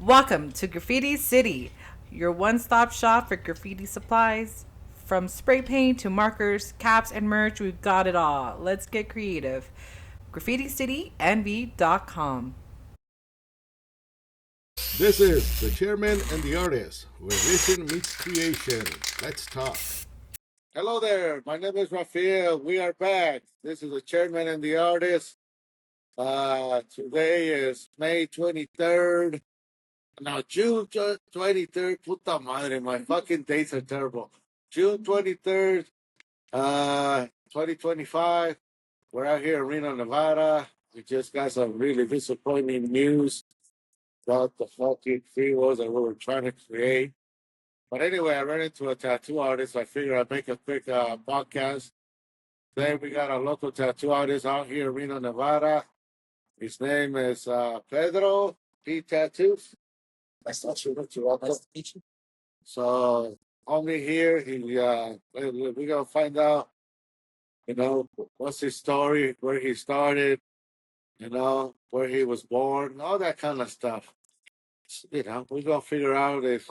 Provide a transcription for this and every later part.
Welcome to Graffiti City, your one stop shop for graffiti supplies. From spray paint to markers, caps, and merch, we've got it all. Let's get creative. GraffitiCityNV.com. This is the chairman and the artist, where vision meets creation. Let's talk. Hello there. My name is Rafael. We are back. This is the chairman and the artist. Today is May 23rd. No, June 23rd. Puta madre, my fucking dates are terrible. June 23rd, 2025. We're out here in Reno, Nevada. We just got some really disappointing news about the fucking freeways that we were trying to create. But anyway, I ran into a tattoo artist. I figured I'd make a quick podcast. Today we got a local tattoo artist out here in Reno, Nevada. His name is Pedro P. Tattoos. Nice to meet you. Nice to meet you. So homie here, we're gonna find out, what's his story, where he started, where he was born, all that kind of stuff. We're gonna figure out if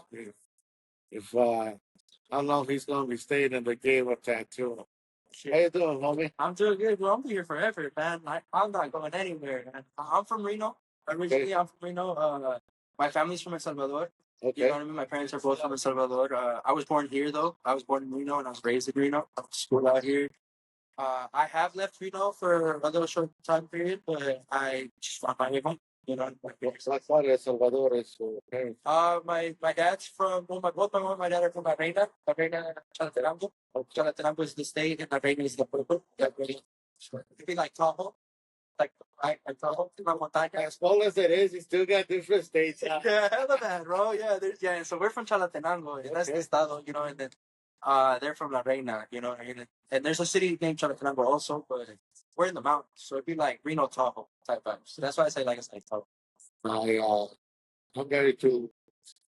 how long he's gonna be staying in the game of tattoo. How you doing, homie? I'm doing good, bro. I'm here forever, man. I'm not going anywhere, man. I'm from Reno. Originally, I'm from Reno. My family's from El Salvador. You know Okay. what I mean? My parents are both from El Salvador. I was born here, though. I was born in Reno, and I was raised in Reno. I went to school out here. I have left Reno for a little short time period, but I just found my way home. You know, So I thought El Salvador is okay. my dad's from both my mom and my dad are from La Reina. La Reina, Chalatenango. Chalatenango is the state, and La Reina is the pueblo. It'd be like Tahoe, like Tahoe, La Montaña. As small as it is, you still got different states. Yeah, hella bad, bro. Yeah, and so we're from Chalatenango, and that's the Okay. estado, and then they're from La Reina, and there's a city named Chalatenango also, but we're in the mountains, so it'd be like Reno Tahoe type vibes. So that's why I say like it's like Tahoe. I'm ready to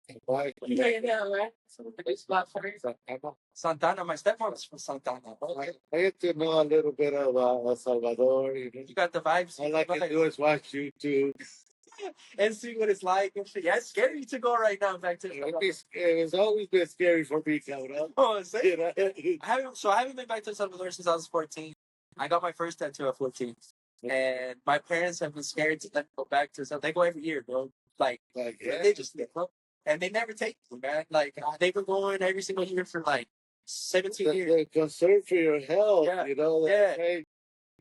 invite Santana, my stepmom's from Santana, bro. I get to know a little bit of El Salvador. You got the vibes. All I can do is watch YouTube. And see what it's like and shit. Yeah, it's scary to go right now back to. It's always been scary for me coming up. Oh, same. You know? I haven't been back to El Salvador since I was 14. I got my first tattoo at 14, and my parents have been scared to let me go back to. So they go every year, bro. Like, yeah. They just bro, and they never take me, man. Like they've been going every single year for like 17 years. The concern for your health, Yeah. that, hey,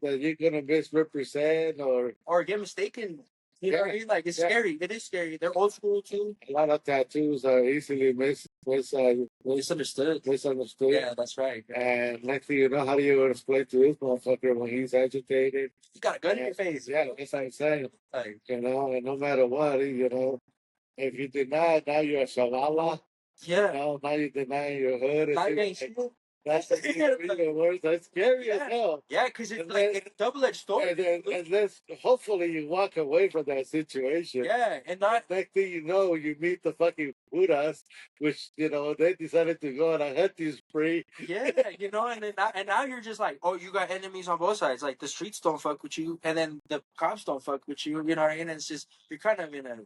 that you're gonna misrepresent Or get mistaken. You know what I mean? Like it's scary. It is scary. They're old school too. a lot of tattoos are easily Misunderstood. misunderstood. Yeah, that's right. And next thing you know, how do you explain to this motherfucker when he's agitated? You got a gun in your face. Yeah, that's what I'm saying. Like, And no matter what, if you deny, now you're a shalala. yeah. Now you deny your hood. Now you ain't shit. That's even worse. That's scary as hell. Yeah, because it's And like then- it's a double-edged sword. And let's hopefully you walk away from that situation. Yeah, and not Next thing you know, you meet the fucking Buddhas, which they decided to go on a hunting spree. yeah, and now you're just like, oh, you got enemies on both sides. Like the streets don't fuck with you, and then the cops don't fuck with you. You know what I mean? It's just you're kind of in a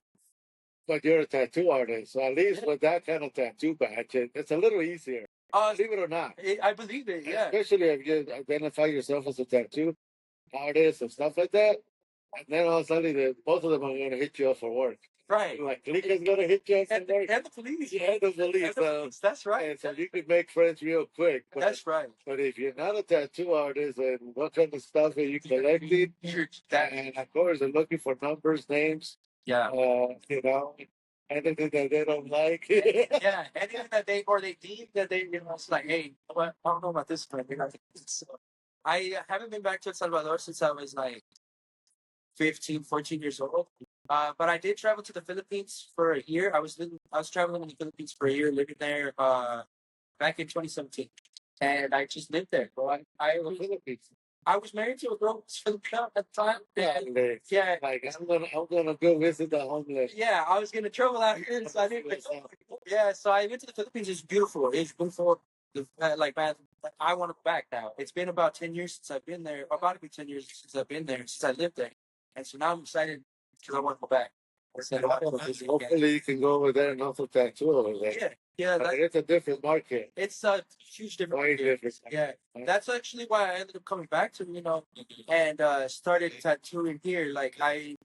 But you're a tattoo artist, so at least with that kind of tattoo badge, it's a little easier. Believe it or not. I believe it. Yeah, Especially if you identify yourself as a tattoo artist and stuff like that. And then all of a sudden, both of them are going to hit you up for work. right. Like, Lika's going to hit you up for And, work. and the police. Yeah, the police. And the police. That's right. And so you can make friends real quick. But, That's right. but if you're not a tattoo artist, and what kind of stuff are you collecting? And of course, they're looking for numbers, names, Yeah. anything that they don't like. Yeah, anything that they deem that it's like, hey, what I don't know about this one. So I haven't been back to El Salvador since I was like 15, 14 years old. But I did travel to the Philippines for a year. I was traveling in the Philippines for a year, living there back in 2017, and I just lived there. Bro. I was married to a girl who was Filipino at the time. And, yeah, Like I'm gonna go visit the homeless. yeah, I was gonna travel out here, so I didn't. Yeah, so I went to the Philippines. It's beautiful. It's beautiful. Like, man, I want to go back now. It's been about 10 years since I've been there. About to be 10 years since I've been there, since I lived there, and so now I'm excited because I want to go back. So hopefully you can go over there and also tattoo over there. yeah, yeah, But it's a different market. it's a huge difference. Way different. Yeah, that's actually why I ended up coming back to Reno and started tattooing here. Like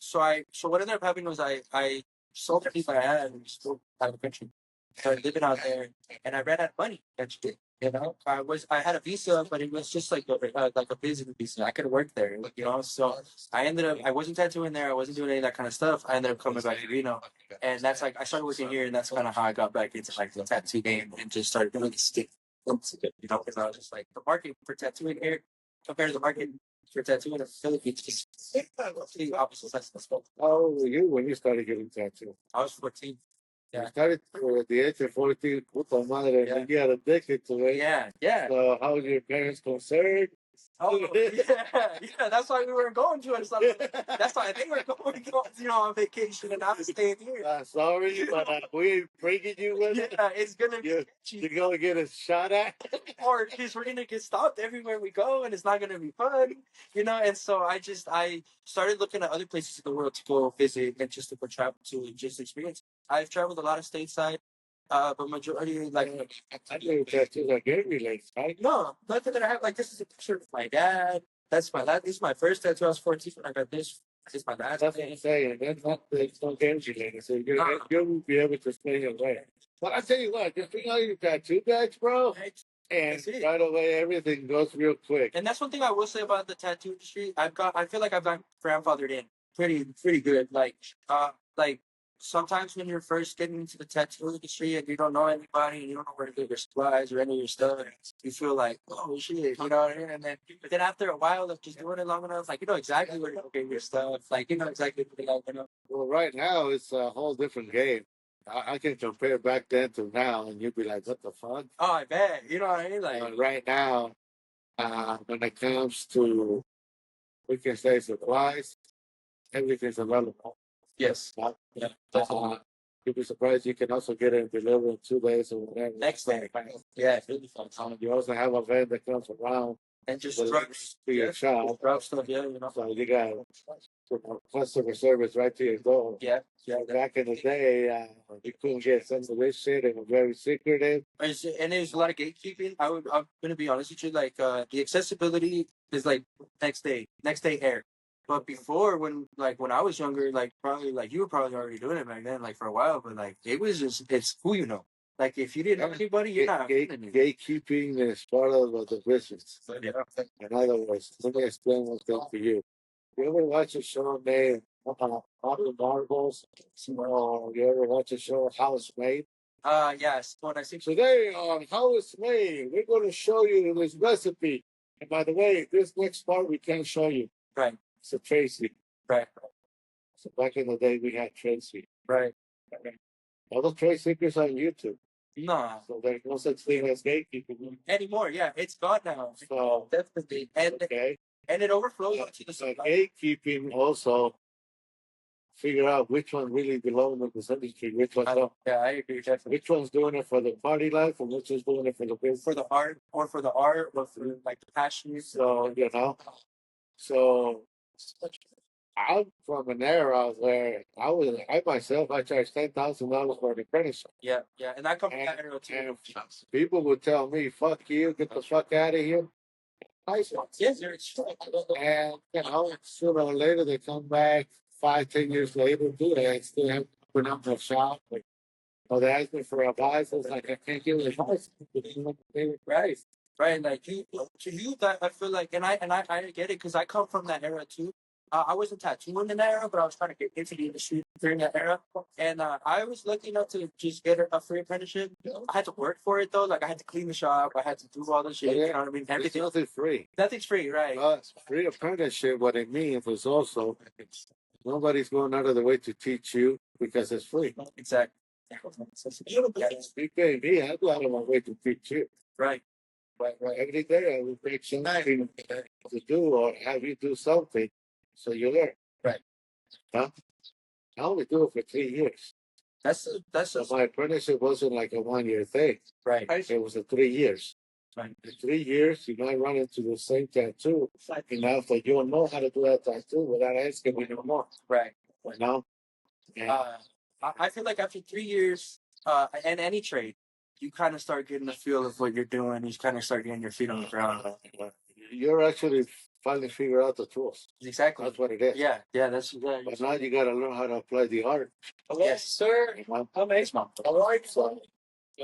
so what ended up happening was I sold everything I had and still out of the country. Started living out there, and I ran out of money. Actually, you know, I had a visa, but it was just like a visitor visa. I could work there, you know. So I wasn't tattooing there. I wasn't doing any of that kind of stuff. I ended up coming back to Reno, and that's like I started working here, and that's kind of how I got back into like the tattoo game and just started doing stick. You know, because I was just like the market for tattooing here compared to the market for tattooing in the Philippines is the opposite sides of the spectrum. How old were you when you started getting tattooed? I was 14. You Yeah. started at the age of 14, puta madre, Yeah. you got addicted to it. Yeah, yeah. So how were your parents concerned? Oh, yeah. That's why we were going to it. That's why they were going, you know, on vacation, and I'm staying here. Sorry, but we ain't bringing you with it. Yeah, it's gonna be You're gonna get a shot at. or because we're gonna get stopped everywhere we go, and it's not gonna be fun, you know. And so I started looking at other places in the world to go visit and just to go travel to and just experience. I've traveled a lot of stateside, but majority like I think tattoos are game related, right? no, nothing that I have. Like this is a picture of my dad. That's my dad. This is my first tattoo. I was 14 when I got this. This is my dad's. That's what I'm saying. That's not it's not game related. So you'll be able to stay away. But I tell you what, just bring out your tattoo bags, bro. And right away, everything goes real quick. And that's one thing I will say about the tattoo industry. I feel like I've got grandfathered in pretty good. Like sometimes when you're first getting into the tattoo industry and you don't know anybody and you don't know where to get your supplies or any of your stuff, you feel like, oh shit, you know what I mean? And then after a while of just doing it long enough, like you know exactly where to go get your stuff. Like you know exactly what to like, you know. Well, right now it's a whole different game. I can compare back then to now, and you'd be like, "What the fuck?" Oh, I bet. You know what I mean? Like right now, when it comes to, we can say supplies, everything's available. yes. Yeah. You'd be surprised you can also get it delivered in 2 days or whatever. Next day. Yeah, it's really fun. You also have a van that comes around And just drugs to your shop. drug stuff, yeah, you know. So you got customer service right to your door. Yeah. Back in the day, you couldn't get some of this shit. It was very secretive. And there's a lot of gatekeeping. I'm gonna be honest with you. Like the accessibility is like next day air. But before, when I was younger, like probably like you were probably already doing it back then, like for a while. But like it was just it's who you know. Like if you didn't know anybody, you're not. Gatekeeping is part of the business. Yeah. In other words, let me explain what's good for you. You ever watch a show named Papa Marbles? Or you ever watch a show How It's Made? Yes. When I see Today on How It's Made, we're going to show you this recipe. And by the way, this next part we can't show you. right, It's a Tracy. right, So back in the day, we had Tracy. right. All the trade secrets on YouTube. No. So there's no such thing as gatekeeping Anymore, yeah, it's gone now. So Definitely, and okay, it overflows to the so supply. gatekeeping also figure out which one really belongs in this industry, which one don't. Yeah, I agree. Definitely. Which one's doing it for the party life, and which one's doing it for the business. For the art, or for like the passion. So you know, so I'm from an era where I myself I charged $10,000 for an apprenticeship. Yeah, and that comes from that era too. And people would tell me, "Fuck you, get the fuck out of here." Yes, And you know, sooner or later they come back 5, 10 years later, do they? I still have to open up the shop. Or they ask me for advice. I was like, I can't give advice. Right. Like to you, that I feel like, and I get it because I come from that era too. I wasn't tattooing in that era, but I was trying to get into the industry during that era, and I was lucky enough to just get a free apprenticeship. I had to work for it though, like I had to clean the shop, I had to do all the shit. You know what I mean? Everything. Nothing free. Nothing's free, right? Free apprenticeship. What it means is also nobody's going out of the way to teach you because it's free. Exactly. You pay me, I go out of my way to teach you. Right. Every day I will take something to do or have you do something so you learn. Right. Huh? I only do it for 3 years. So my apprenticeship wasn't like a 1 year thing. Right. It was a 3 years. Right. In 3 years, you might run into the same tattoo enough that you'll know how to do that tattoo without asking me no more. Right. You know? I feel like after 3 years, in any trade, you kind of start getting the feel of what you're doing. You kind of start getting your feet on the ground. You're actually finally figure out the tools. Exactly. That's what it is. Yeah, yeah, that's yeah. But now you got to learn how to apply the art. Yes, sir. Amazing. All right, so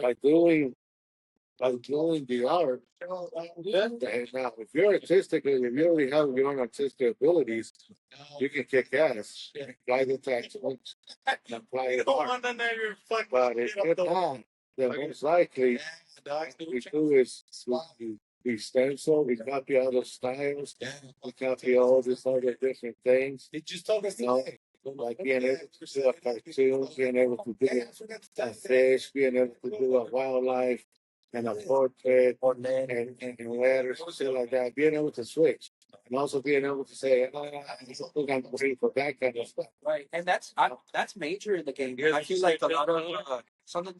By doing the art. And now, if you're artistic and if you already have your own artistic abilities, you can kick ass, apply the textbooks, and apply the art. But if you're not, then most likely what we do is we stencil, we copy other styles, we copy all these other different things. You know, like being able to do a cartoon, being able to do a fish, being able to do a wildlife and a portrait and letters and shit like that, being able to switch. And also being able to say, I think I'm ready for that kind of stuff. right, and that's major in the game. I feel like a lot of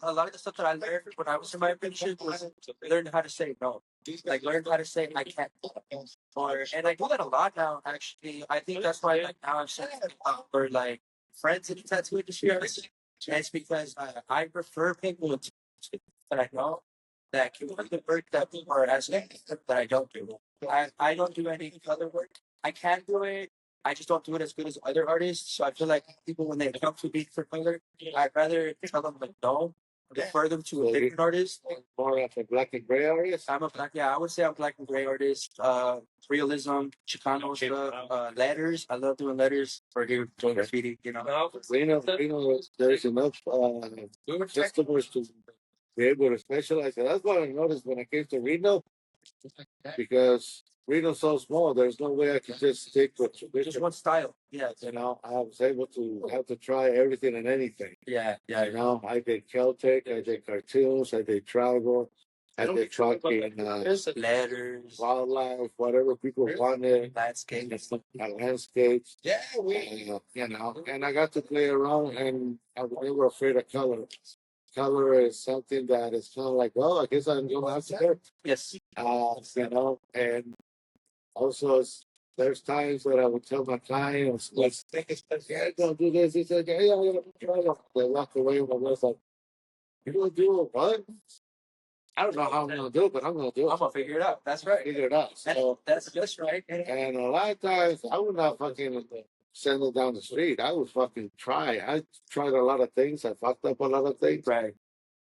a lot of the stuff that I learned when I was in my apprenticeship was learn how to say no. Like learn how to say I can't. Or and I do that a lot now. Actually, I think that's why like now I'm saying for like friends in the tattoo industry. And it's because I prefer people that I know that can do the work that people are asking that I don't do. I don't do any color work. I can do it. I just don't do it as good as other artists. So I feel like people when they come to me for color, I'd rather tell them like no, refer them to a different artist. More of a black and gray artist. I'm a black, yeah, I would say I'm black and gray artist. Realism, Chicano stuff, letters. I love doing letters for here doing graffiti. You know, Reno, there's enough customers to be able to specialize. And that's what I noticed when I came to Reno, because Reno's so small, there's no way I could just stick with just tradition. one style. Yeah, You know, I was able to have to try everything and anything. yeah, You yeah. know, I did Celtic, I did cartoons, I did tribal, I did fucking Letters, wildlife, whatever people wanted, landscapes. landscapes. Yeah, you know, and I got to play around, and I was never afraid of color. Color is something that is kind of like, oh, I guess I'm gonna have to learn. Yes. You know, and also there's times that I would tell my clients, yeah, don't do this. He said, yeah, yeah, yeah, try it. They walk away and I was like, you gonna do it what? I don't know how I'm gonna do it, but I'm gonna do it. I'm gonna figure it out. That's right. Figure it out. So That's right. and a lot of times I would not fucking send it down the street. I would fucking try. I tried a lot of things. I fucked up a lot of things. Right.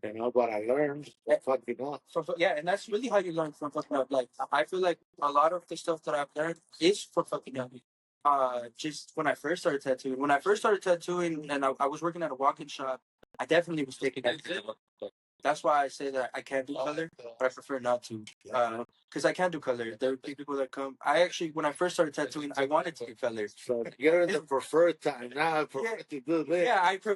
You know, but I learned fucking up. Yeah, and that's really how you learn from fucking up. Like I feel like a lot of the stuff that I've learned is from fucking up. Just when I first started tattooing. When I first started tattooing, and I was working at a walk-in shop, I definitely was taking that. That's why I say that I can't do color, but I prefer not to. Because I can't do color. There are people that come. I actually, when I first started tattooing, I wanted to do color. So you're in the preferred time now. I prefer to do this.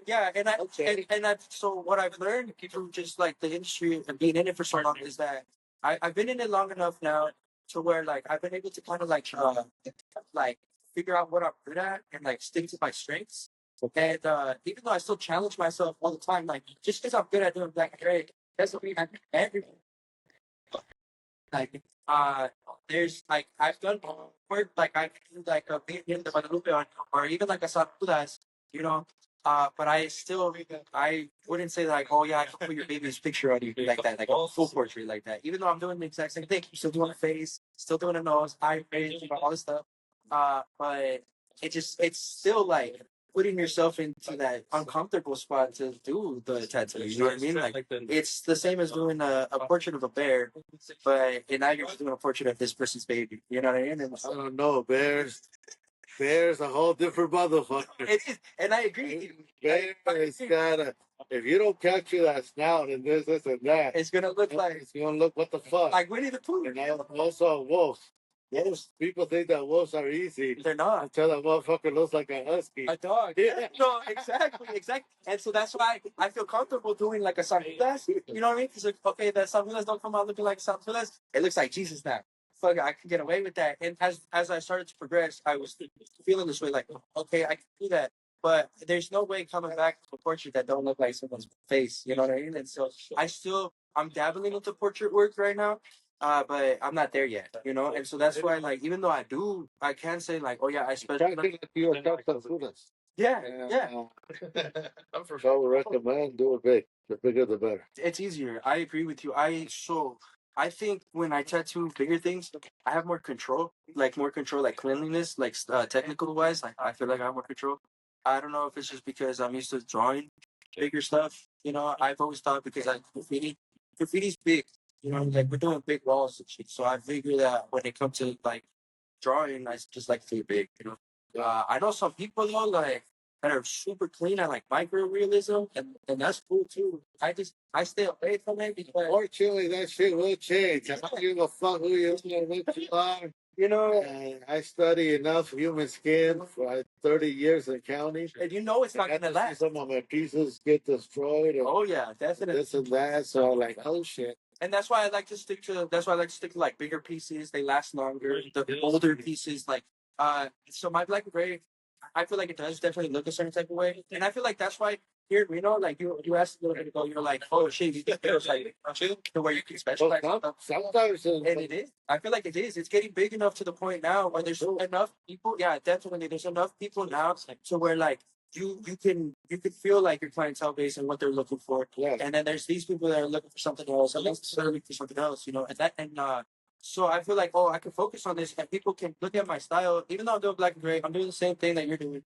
Yeah, and I so what I've learned through just like the industry and being in it for so long is that I've been in it long enough now to where like I've been able to kind of like figure out what I'm good at and like stick to my strengths. And even though I still challenge myself all the time, like just because I'm good at doing black and gray, doesn't mean I'm every like there's like I've done work like I can do like a Virgen de Guadalupe or even like a San Judas, you know. But I wouldn't say like, oh yeah, I can put your baby's picture on you like that, like a full portrait like that. Even though I'm doing the exact same thing, still doing a face, still doing a nose, eye, face, all this stuff. But it's still like putting yourself into that uncomfortable spot to do the tattoo. You know what I mean? Like it's the same as doing a portrait of a bear, but and now you're just doing a portrait of this person's baby. You know what I mean? And I don't know, Bear's a whole different motherfucker. it is, and I agree. Bear is gotta. If you don't capture that snout and this and that, It's gonna look like it's gonna look what the fuck. like Winnie the Pooh. You know, also wolves. Wolves. People think that wolves are easy They're not. until that motherfucker looks like a husky. A dog. Yeah. No, exactly. And so that's why I feel comfortable doing like a San Judas. You know what I mean? Because like, okay, the San Judas don't come out looking like San Judas. It looks like Jesus now. Fuck, I can get away with that. And as I started to progress, I was feeling this way, like, okay, I can do that. But there's no way coming back to a portrait that don't look like someone's face. You know what I mean? And so I'm dabbling into portrait work right now. but I'm not there yet, you know. And so that's why, like, even though I can say like, oh yeah, I Try specialize. to get your custom students. Yeah, yeah. So I would recommend do it big. The bigger, the better. It's easier. I agree with you. I think when I tattoo bigger things, I have more control, like cleanliness, like technical wise. Like I feel like I have more control. I don't know if it's just because I'm used to drawing bigger stuff. You know, I've always thought because like graffiti's big. You know, like we're doing big walls and shit. So I figure that when it comes to like drawing, I just like to be big. You know, I know some people though, like that are super clean at like micro realism, and that's cool too. I stay away from it because Fortunately, that shit will change. I don't give a fuck who you are, what you are. you know, I study enough human skin for 30 years in county. and you know it's not I gonna got to see last. some of my pieces get destroyed and Oh yeah, definitely. this and that. So I'm like, oh shit. And that's why I like to stick to. That's why I like to stick to like bigger pieces. They last longer. The older pieces, like so my black and gray, I feel like it does definitely look a certain type of way, and I feel like that's why here in Reno, like you asked a little bit ago, you're like, oh shit, you think there's like to where you can specialize. Sometimes And it is. I feel like it is. It's getting big enough to the point now where there's enough people. Yeah, definitely. There's enough people now to where like you can feel like your clientele base and what they're looking for. yeah. And then there's these people that are looking for something else, and these that are looking for something else. You know, and so I feel like I can focus on this, and people can look at my style. Even though I'm doing black and gray, I'm doing the same thing that you're doing.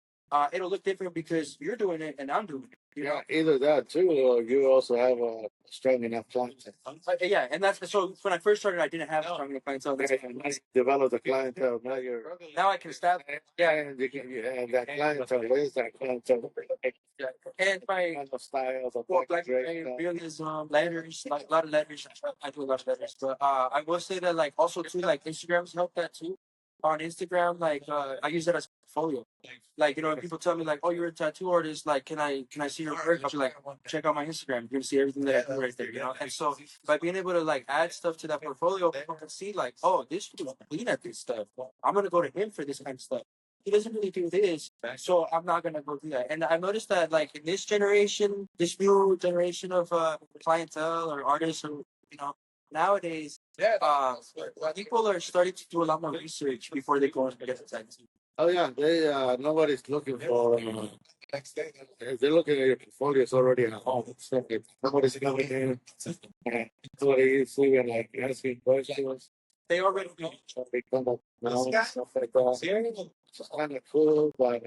It'll look different because you're doing it and I'm doing it. You know? Yeah, either that too, or you also have a strong enough clientele. Yeah, and that's so. When I first started, I didn't have a strong enough clientele. That's Develop the clientele. now I can establish. Yeah, and you can, and that clientele is that clientele. yeah. And my Kind of styles of black and realism, letters, like a lot of letters. I do a lot of letters, but I will say that like also too, like Instagrams help that too. On Instagram, like I use that as a portfolio. Like you know, when people tell me like, "Oh, you're a tattoo artist," like, can I see your work? I'll be like, check out my Instagram. You're gonna see everything that I do right there, you know. And so by being able to like add stuff to that portfolio, people can see like, "Oh, this dude's clean at this stuff. I'm gonna go to him for this kind of stuff." He doesn't really do this, so I'm not gonna go do that. And I've noticed that like in this generation, this new generation of clientele or artists, or you know, nowadays, people are starting to do a lot more research before they go and get the tattoo. Oh yeah, they nobody's looking for. If they're looking at your portfolio, it's already at home. It's like nobody's coming in. Somebody is even like asking questions. They already know. So they come up now and stuff like that. It's kind of cool, but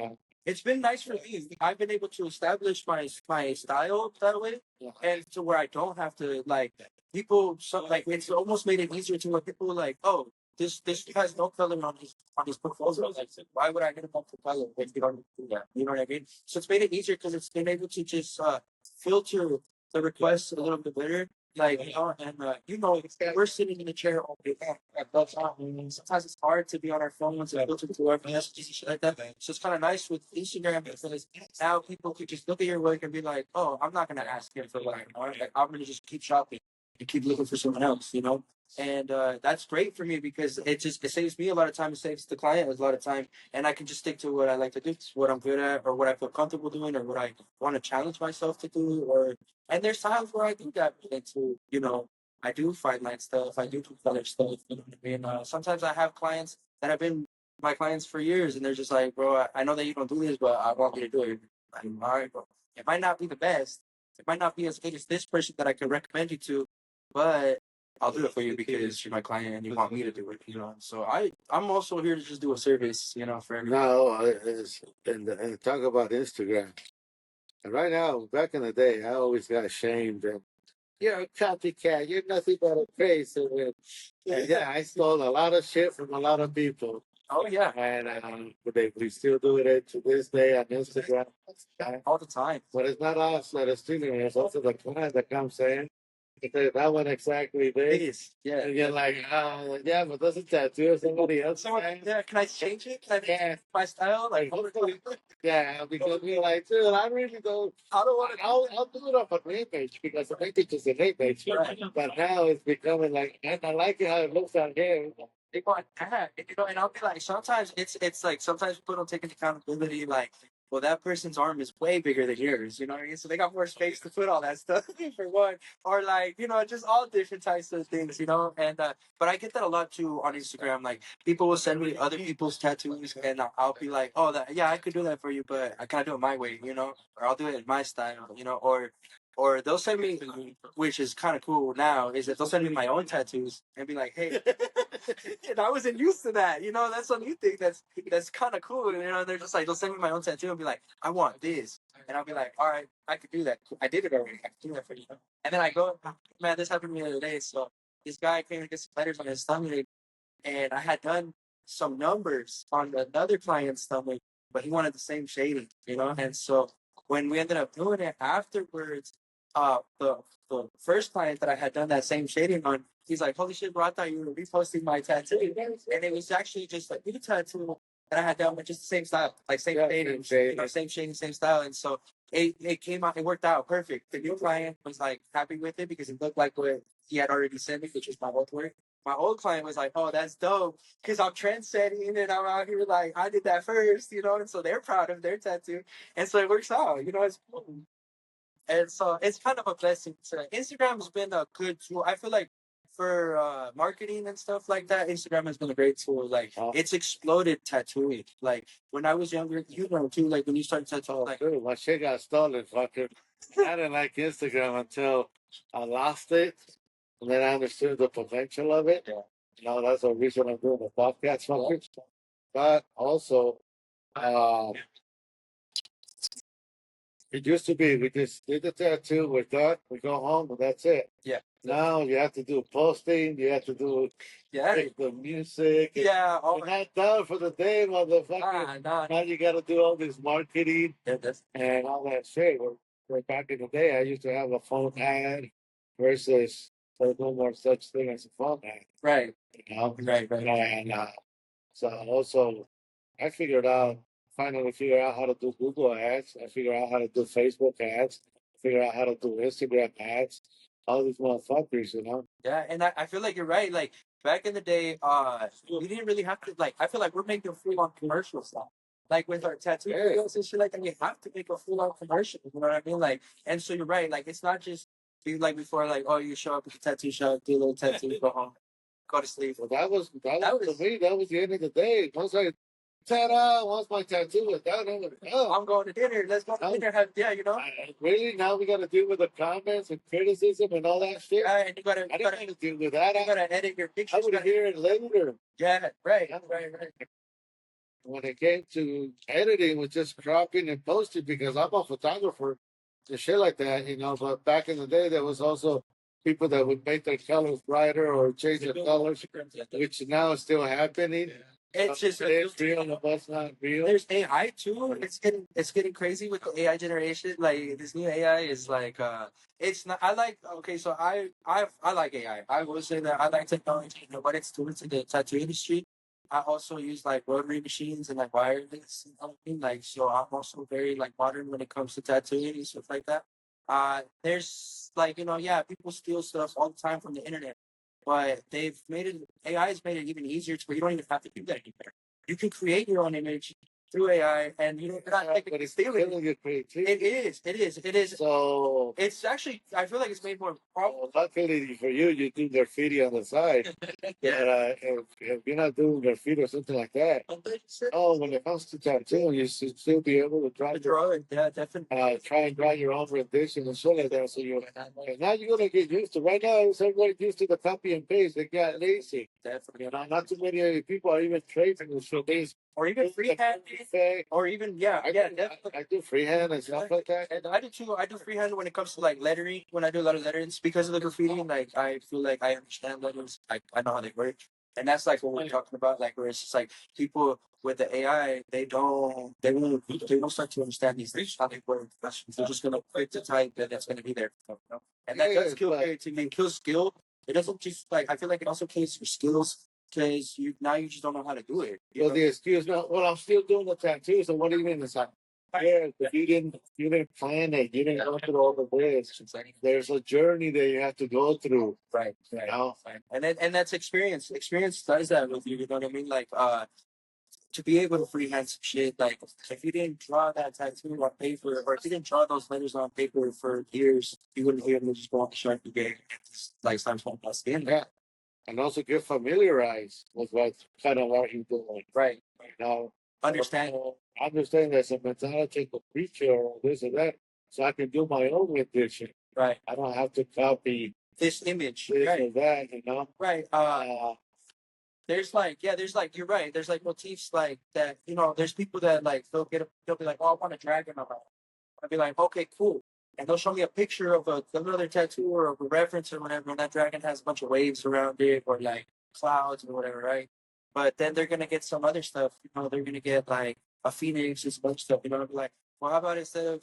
It's been nice for me. I've been able to establish my style that way, and to where I don't have to like people. So like it's almost made it easier to where people like, oh, this has no color on his portfolio. Like, why would I hit him up for color if you don't do that? You know what I mean? So it's made it easier because it's been able to just filter the requests a little bit better. Like and you know, we're sitting in a chair all day long at that time. And sometimes it's hard to be on our phones and filter through our messages and shit like that. So it's kind of nice with Instagram because now people could just look at your work and be like, "Oh, I'm not gonna ask him for what I want. Like, I'm gonna just keep shopping and keep looking for someone else." You know, and that's great for me because it saves me a lot of time. It saves the client a lot of time, and I can just stick to what I like to do, what I'm good at, or what I feel comfortable doing, or what I want to challenge myself to do, or and there's times where I do get into, you know, I do find line stuff, I do color stuff. You know what I mean? Sometimes I have clients that have been my clients for years, and they're just like, bro, I know that you don't do this, but I want you to do it. Like, all right, bro. It might not be the best. It might not be as good as this person that I could recommend you to, but I'll do it for you because you're my client and you want me to do it. You know, so I'm also here to just do a service. You know, for everyone. no, and talk about Instagram. And right now, back in the day, I always got ashamed and you're a copycat. You're nothing but a face. And yeah, I stole a lot of shit from a lot of people. Oh yeah, And we still do it to this day on Instagram. all the time. But it's not us that are stealing it. It's also the client that comes saying, because that one exactly It this. is. Yeah. And you're like, yeah, but doesn't tattoo somebody else? Yeah, can I change it? Can I change my style? Like, yeah, because we're like, dude, I really don't. I don't want to. I'll do it off an image because an image is an image. Right. But now it's becoming like, and I like it how it looks on here. They go attack, you know, and I'll be like, sometimes it's like sometimes people don't take into accountability, like Well, that person's arm is way bigger than yours. You know what I mean? So they got more space to put all that stuff for one, or like just all different types of things. And but I get that a lot too on Instagram. Like people will send me other people's tattoos, and I'll be like, oh, yeah, I could do that for you, but I gotta do it my way. Or I'll do it in my style. Or they'll send me, which is kind of cool now, is that they'll send me my own tattoos and be like, hey, and I wasn't used to that. That's a new thing that's kind of cool. They're just like, they'll send me my own tattoo and be like, I want this. And I'll be like, all right, I could do that. I did it already. I could do that for you. And then I go, man, this happened to me the other day. So this guy came to get some letters on his stomach, and I had done some numbers on another client's stomach, but he wanted the same shading. And so when we ended up doing it afterwards, the first client that I had done that same shading on, he's like, "Holy shit, bro! I thought you were reposting my tattoo," and it was actually just like new tattoo that I had done with just the same style, like same shading, same shading, same style, and so it came out, it worked out perfect. The new client was like happy with it because it looked like what he had already sent me, which was my old work. My old client was like, "Oh, that's dope," because I'm trendsetting and I'm out here like I did that first. And so they're proud of their tattoo, and so it works out. It's cool. And so it's kind of a blessing. So Instagram has been a good tool. I feel like for marketing and stuff like that, Instagram has been a great tool. Like it's exploded tattooing. Like when I was younger, too. Like when you started tattooing, like Dude, my shit got stolen, fucker. I didn't like Instagram until I lost it, and then I understood the potential of it. That's the reason I'm doing the podcast, fucker. But also, um, it used to be we just did the tattoo, we're done, we go home, and that's it. yeah, Now you have to do posting, you have to do the music. Yeah, You're not done for the day, motherfucker. Now you got to do all this marketing and all that shit. Where back in the day, I used to have a phone ad versus there's no more such thing as a phone ad. right, Right. And so also, I finally figured out how to do Google ads. I figured out how to do Facebook ads. Figure out how to do Instagram ads. All these motherfuckers. Yeah, and I feel like you're right. Like back in the day, we didn't really have to I feel like we're making full on commercial stuff. Like with our tattoo videos and shit like that, we have to make a full on commercial. You know what I mean? Like, and so you're right. Like it's not just like before, like, oh, you show up at the tattoo shop, do a little tattoo, go home, go to sleep. Well, that was to me. That was the end of the day. Once I ta-da, once my tattoo was done, I'm going to dinner. Let's go to dinner. Really? Now we got to deal with the comments and criticism and all that shit. And you gotta, I didn't want to deal with that. you gotta edit your I pictures. would hear it later. Yeah, right. When it came to editing, was just cropping and posting because I'm a photographer and shit like that. But back in the day, there was also people that would make their colors brighter or change the colors, which now is still happening. It's just it's real, but it's not real. There's AI too. It's getting crazy with the AI generation. Like this new AI is like it's not. I like okay. So I like AI. I will say that I like technology. What it's doing to the tattoo industry. I also use like rotary machines and like wireless and everything. Like so, I'm also very like modern when it comes to tattooing and stuff like that. There's like yeah, people steal stuff all the time from the internet. But AI has made it even easier to where you don't even have to do that anymore. You can create your own image through AI and you're not but it's stealing your creativity. It is. So it's actually, I feel like it's made more powerful. luckily for you, you do graffiti on the side. Yeah. But if you're not doing graffiti or something like that, when it comes to tattoo, you should still be able to draw it. Yeah, definitely. try and draw your own rendition and shit like that. So and now you're gonna get used to. Right now, everybody used to the copy and paste. They got lazy. Definitely. Not too many people are even tracing the shit. Or even freehand, or even I do freehand and stuff like that. And I do too. I do freehand when it comes to like lettering. When I do a lot of letterings, because of the graffiti, like I feel like I understand letters. I know how they work, and that's like what we're talking about. Like where it's just like people with the AI, they won't start to understand these things how they work. They're just gonna click the type and it's gonna be there. And that does kill creativity and kill skill. It doesn't just like I feel like it also kills your skills. Because you just don't know how to do it. Well, the excuse now. Well, I'm still doing the tattoo. So what do you mean? It's like, but you didn't plan it. You didn't go through all the ways. There's a journey that you have to go through. Right. And that's experience. Experience does that with you. You know what I mean? Like to be able to freehand some shit, like if you didn't draw that tattoo on paper, or if you didn't draw those letters on paper for years, you wouldn't be able to just go on the Sharpie game and just like start playing plus in. Yeah. And also get familiarized with what kind of art you're doing. Right. Now, Understand. understand there's a mentality of preacher or this or that, so I can do my own rendition. Right. I don't have to copy This image. this Right. or that, you know? Right. There's like, yeah, there's like, you're right. There's like motifs like that, you know, there's people that like, they'll be like, oh, I want a dragon on my arm. I'll be like, okay, cool. And they'll show me a picture of another tattoo or of a reference or whatever, and that dragon has a bunch of waves around it or like clouds or whatever, right? But then they're gonna get some other stuff, you know, they're gonna get like a phoenix and some other stuff, you know, be like, well, how about instead of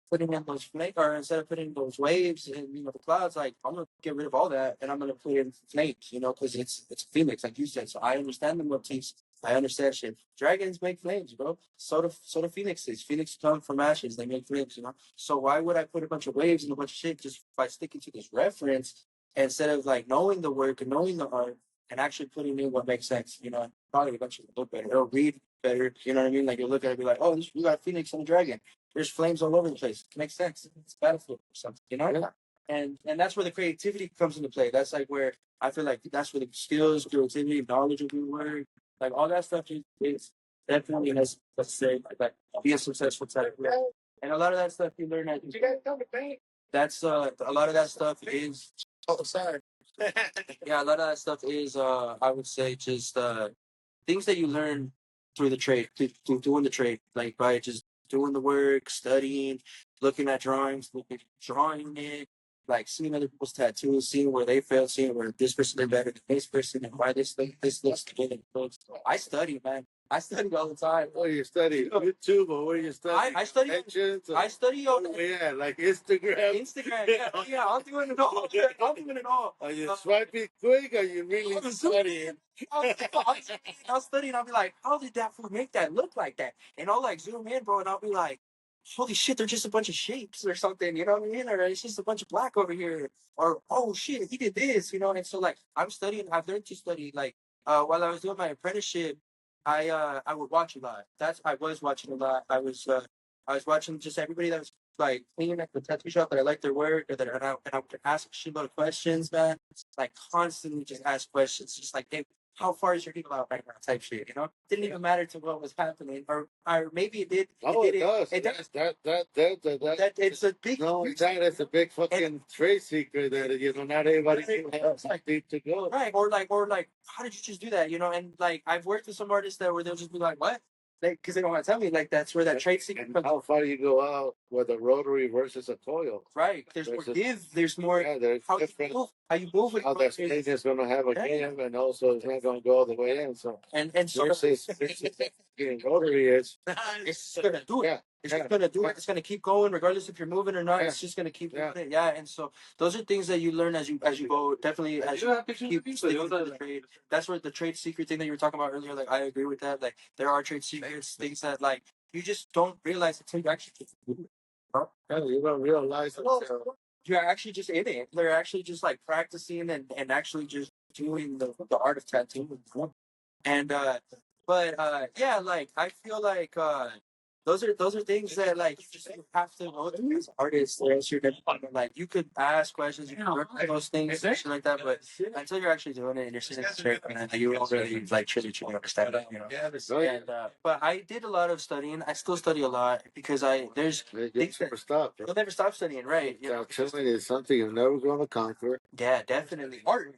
putting in those flakes, or instead of putting those waves and you know the clouds, like I'm gonna get rid of all that and I'm gonna put in flakes, you know, because it's a phoenix, like you said. So I understand the motifs. I understand shit. Dragons make flames, bro. So do phoenixes. Phoenixes come from ashes. They make flames, you know. So why would I put a bunch of waves and a bunch of shit just by sticking to this reference instead of like knowing the work and knowing the art and actually putting in what makes sense, you know? And probably eventually look better. It'll read better. You know what I mean? Like you'll look at it and be like, oh, this, we got a phoenix and a dragon. There's flames all over the place. It makes sense. It's Battlefield or something, you know? Yeah. And that's where the creativity comes into play. That's like where I feel like that's where the skills, creativity, knowledge of your work, like all that stuff is definitely has, let's say, like be a successful type. And a lot of that stuff you learn at you guys know the paint. That's a lot of that stuff is sorry. Yeah, a lot of that stuff is I would say just things that you learn through the trade, through doing the trade, like by just doing the work, studying, looking at drawings, drawing it, like seeing other people's tattoos, seeing where they failed, seeing where this person did better than this person, and why this looks good. I study, man. I study all the time. What do you study? YouTube or what do you study? I study. I study on yeah, like Instagram. Instagram. Yeah, yeah. I'm doing it all. I'm doing it all. Are you swiping quick? Or are you really studying? I'll study and I'll be like, how did that food make that look like that? And I'll like zoom in, bro, and I'll be like, holy shit, they're just a bunch of shapes or something, you know what I mean? Or it's just a bunch of black over here. Or oh shit, he did this, you know? And so like I'm studying, I've learned to study like while I was doing my apprenticeship, I would watch a lot. I was watching a lot. I was watching just everybody that was like cleaning at the tattoo shop that I liked their work, or that and I would ask a shitload of questions, man. Like constantly just ask questions, just like, hey, how far is your needle out right now, type shit. You know, didn't even matter to what was happening, or maybe it did. Oh, it does. It does. That it's a big. No, that's a big fucking trade secret that you know not everybody has deep to go. Right, or like, how did you just do that? You know, and like I've worked with some artists that where they'll just be like, what? Because they don't want to tell me, like that's where that trade secret comes. How far you go out with a rotary versus a coil? Right. There's more give. There's more. Yeah, there's how different. How you move it. How that spin is going to have a game, and also it's not going to go all the way in. So and so versus getting rotary is it's just gonna do it. Yeah. It's just gonna do it. It's gonna keep going regardless if you're moving or not. Yeah. It's just gonna keep doing it. Yeah. And so those are things that you learn as you go. Definitely as you keep sticking to the trade. That's where the trade secret thing that you were talking about earlier. Like I agree with that. Like there are trade secrets, things that like you just don't realize until you actually do it. Yeah, you don't realize it. You're actually just in it. They're actually just like practicing and actually just doing the art of tattooing. And yeah, like I feel like those are things that like you just have to know as artists or else you're never like you could ask questions, you can work on those things and shit like that, but until you're actually doing it and you're sitting in the chair, you don't really like truly understand it, you know. And but I did a lot of studying. I still study a lot because there's things that you'll never stop studying, right? You know, tattooing is something you're never going to conquer. Yeah, definitely. Art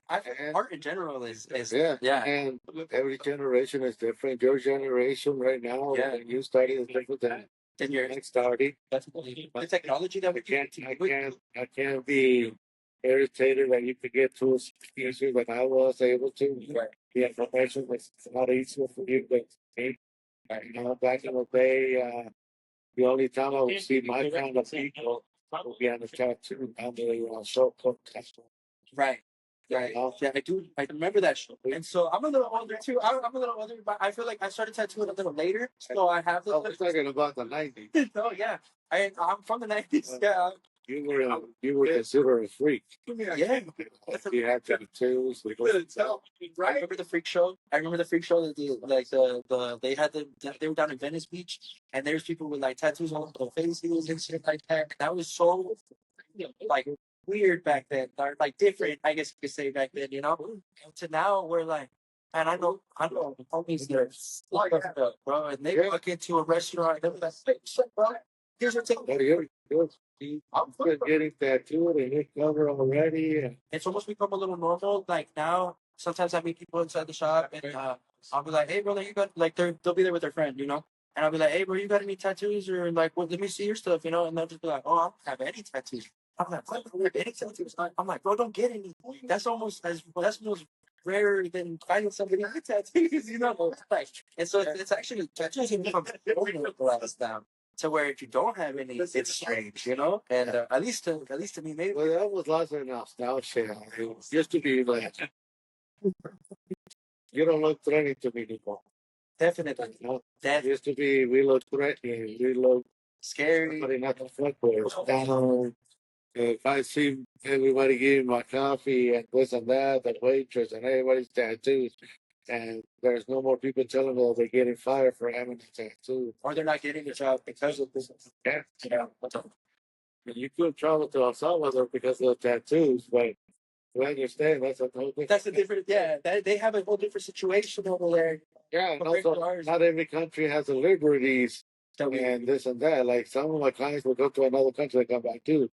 in general is yeah. And every generation is different. Your generation right now, when you study is different than your next study. Definitely. The technology that we I can't be irritated that you could get tools easier than I was able to. Right. The information was a lot easier for you than me. You know, back in the day, the only time I would see my kind of people would be on the tattoo on the shortcut test. Right. Right. Yeah, I do. I remember that show. And so I'm a little older too. I'm a little older, but I feel like I started tattooing a little later. So I have the. I was talking about the 90s. No, yeah. I'm from the 90s. Yeah. you were considered a freak. Yeah. You had tattoos. I remember the freak show. I remember the freak show that they had they were down in Venice Beach, and there's people with like tattoos on their faces and shit like that. That was so like weird back then, or like different, I guess you could say back then. And to now we're like, man, I know homies that are fucked up, bro, and they walk into a restaurant and they're like, hey, shit, bro, here's your ticket. I'm getting tattooed and hit cover already. And It's almost become a little normal. Like now, sometimes I meet people inside the shop, and I'll be like, "Hey, brother, you got like they'll be there with their friend. And I'll be like, "Hey, bro, you got any tattoos or like, well, let me see your stuff. And they'll just be like, "Oh, I don't have any tattoos." I'm like, "What? You don't have any tattoos?" I'm like, "Bro, don't get any. That's almost rarer than finding somebody with tattoos. Like, and so it's actually tattoos have become normalized now to where if you don't have any, it's strange. And at least to me, maybe. well, that was lots of nostalgia. It used to be like, you don't look threatening to me anymore. Definitely. It used to be, we look threatening. We look Scary. somebody not to fuck with. Now, if I see everybody giving my coffee and this and that, the waitress and everybody's tattoos, and there's no more people telling me that they're getting fired for having a tattoo. Or they're not getting a job because of this. Yeah. You could travel to El Salvador because of the tattoos, but where you stay, that's a whole different. That's a different, yeah. They have a whole different situation over there. Yeah, and also not every country has the liberties and this and that. Like some of my clients will go to another country and come back too.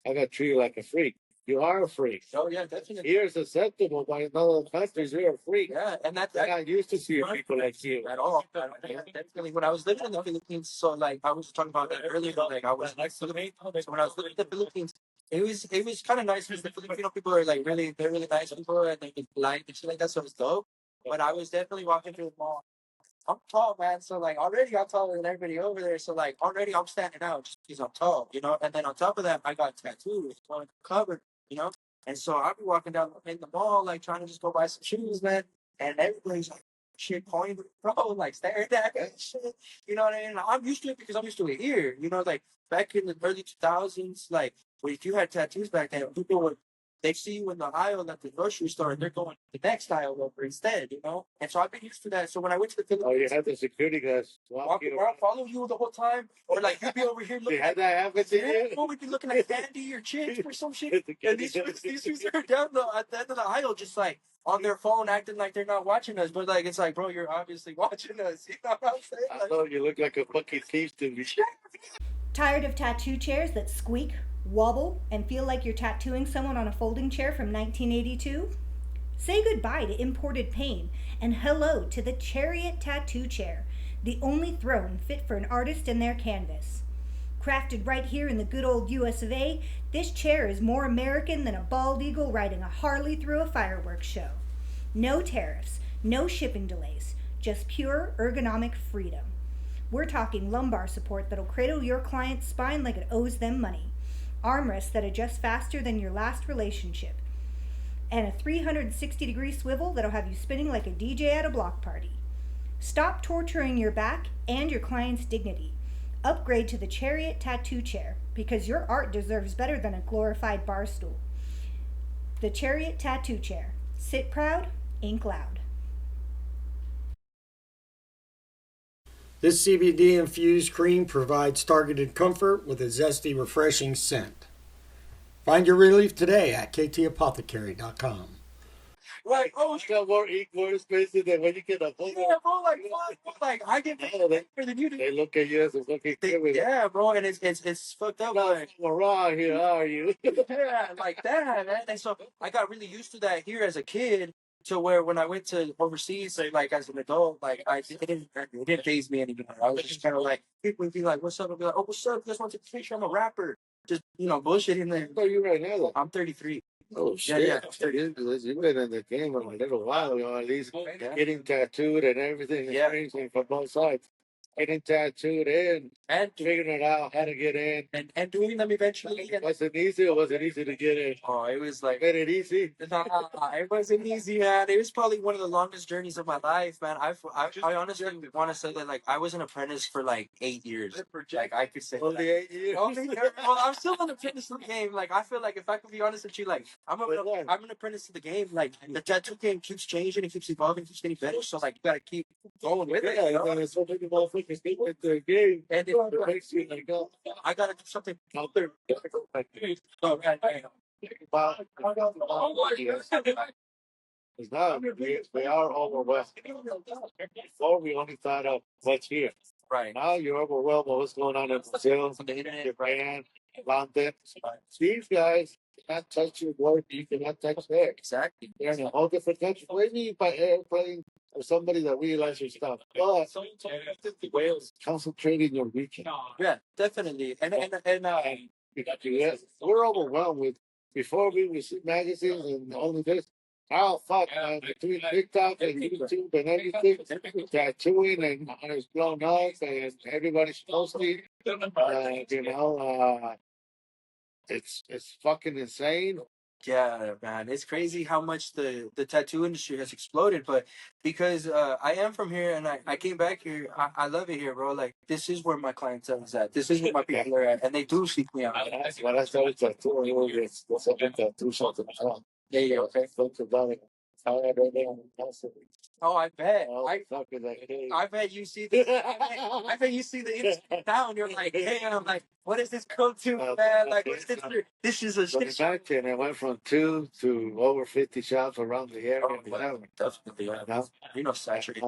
I got treated like a freak. You are a freak. Oh yeah, definitely. Here it's acceptable, but in other countries you're a freak. Yeah, and They're not used to seeing people like you. at all. Yeah, definitely. When I was living in the Philippines, so like I was talking about that earlier, like I was so when I was living in the Philippines, it was kind of nice because the Filipino people are like they're really nice people and they can polite and shit like that, so it's dope. But I was definitely walking through the mall. I'm tall, man. So like already I'm taller than everybody over there. So like already I'm standing out just because I'm tall. And then on top of that, I got tattoos, one covered. And so I'll be walking down in the mall, like trying to just go buy some shoes, man. And everybody's like, shit, calling me, bro, like staring at me and shit. You know what I mean? I'm used to it because I'm used to it here. Like back in the early 2000s, like when if you had tattoos back then, people would they see you in the aisle at the grocery store and they're going to the next aisle over instead. And so I've been used to that. So when I went to the Philippines, Oh, you had the security guys walking or I'll follow you the whole time, or like you'd be over here They looking had that happen to you? or we'd be looking at candy or chips or some shit. And these dudes are down at the end of the aisle just like on their phone acting like they're not watching us. But like it's like, bro, you're obviously watching us. You know what I'm saying? I know you look like a fucking thief to me. Tired of tattoo chairs that squeak, wobble, and feel like you're tattooing someone on a folding chair from 1982? Say goodbye to imported pain and hello to the Chariot Tattoo Chair, the only throne fit for an artist and their canvas. Crafted right here in the good old US of A, this chair is more American than a bald eagle riding a Harley through a fireworks show. No tariffs, no shipping delays, just pure ergonomic freedom. We're talking lumbar support that'll cradle your client's spine like it owes them money, armrests that adjust faster than your last relationship, and a 360-degree swivel that'll have you spinning like a DJ at a block party. Stop torturing your back and your client's dignity. Upgrade to the Chariot Tattoo Chair because your art deserves better than a glorified bar stool. The Chariot Tattoo Chair. Sit proud, ink loud. This CBD infused cream provides targeted comfort with a zesty, refreshing scent. Find your relief today at ktapothecary.com. Like, oh It's got more spaces than when you get a photo. yeah, bro, like what? Like I get paid more than you do. They look at you as a fucking criminal. Yeah, bro, and it's fucked up. Not Like, around here, are you? yeah, like that, man. And so I got really used to that here as a kid, to where when I went to overseas, like as an adult, like it didn't faze me anymore. I was just kind of like people would be like, "What's up?" I'd be like, "Oh, what's up? You guys want to take a picture? I'm a rapper." Just bullshitting there. How are you right now? Though? I'm 33. Oh shit! Yeah. You've been in the game a little while, at least getting tattooed and everything. Yeah. Crazy from both sides. getting tattooed in and figuring out how to get in. and doing them eventually. And, Was it easy or was it easy to get in? oh, it was like Made it easy. nah, it wasn't easy, man. It was probably one of the longest journeys of my life, man. I honestly want to say that like I was an apprentice for like 8 years. Like I could say Only that. 8 years. Well, I'm still an apprentice to the game. Like I feel like if I could be honest with you, like I'm an apprentice to the game. Like the tattoo game keeps changing, it keeps evolving, keeps getting better. So like you gotta keep going with it. Yeah, You know? there's so many motherfuckers get into the game. And It makes you like, oh, I gotta do something. out there. Oh, right. Wow. Because now we are overwhelmed. Before we only thought of what's here. Right. Now you're overwhelmed with what's going on in Brazil, On the internet, Japan, London. These guys cannot touch your work. You cannot touch theirs. Exactly. They're in a whole different country. Maybe by airplane or somebody that realizes your stuff. But concentrate in your weekend. Yeah, definitely. Yes, we're overwhelmed with before we receive magazines and only this. Oh fuck, man! Between TikTok and YouTube and everything, tattooing and it's blown up and everybody's posting. It's fucking insane. Yeah, man, it's crazy how much the tattoo industry has exploded. But because I am from here and I came back here, I love it here, bro. Like this is where my clientele is at. This is where my people are at, and they do seek me out. When I started tattooing, it's something tattoo something. Yeah, yeah, okay. Folks about it. I don't know. Oh, I bet. I bet you see the. I bet you see the industry now, and you're like, damn, like, what is this come to, man? Like, what's this? This is a shit. Back then, I went from 2 to over 50 shops around the area. Definitely, yeah. You know, saturated.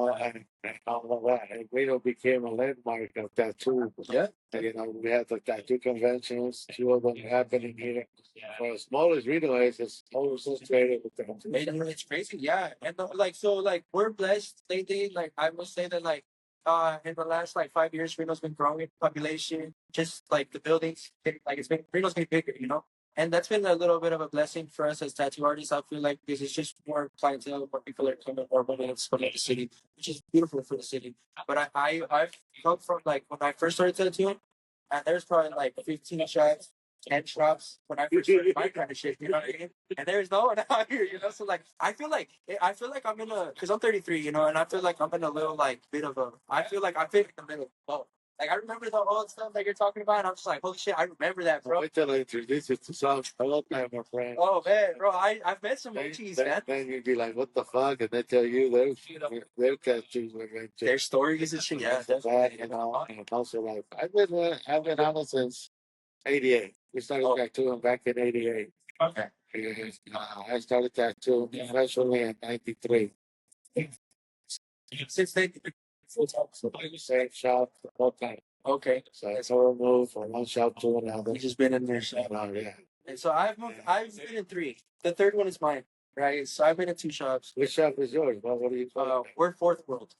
And all of that. And Reno became a landmark of tattoo. Yeah. And, we had the tattoo conventions, 2 of them happening here. For as small as Reno is, it's always associated with the It's crazy, yeah. And like we're blessed lately. Like I will say that like in the last like 5 years, Reno's been growing population. Just like the buildings, Reno's been bigger, you know. And that's been a little bit of a blessing for us as tattoo artists. I feel like because it's just more clientele, more people are coming, more money is coming to the city, which is beautiful for the city. But I've come from like when I first started tattooing, and there's probably like 15 shops, 10 shops when I first started my kind of shit, you know what I mean? And there's no one out here, you know. So like I feel like I'm in a because I'm 33, you know, and I feel like I'm in a little like bit of a I feel like I fit in the middle. Oh. Like I remember the old stuff that you're talking about, and I'm just like, holy shit, I remember that, bro. Wait till I introduce you to some fellow time, my friend. Oh man, bro, I've met some OGs, man. Then you'd be like, what the fuck? And they tell you their tattoos were like their stories and shit, yeah. That, and also like I've been on it since '88. We started tattooing back in '88. Okay. I started tattooing professionally in '93. Since then, full time. Same shop the whole time. Okay. So it's all moved from one shop to another. You just been in there, so. Yeah. And so I've been in 3. The third one is mine, right? So I've been in 2 shops. Which shop is yours? What do you call it? We're Fourth World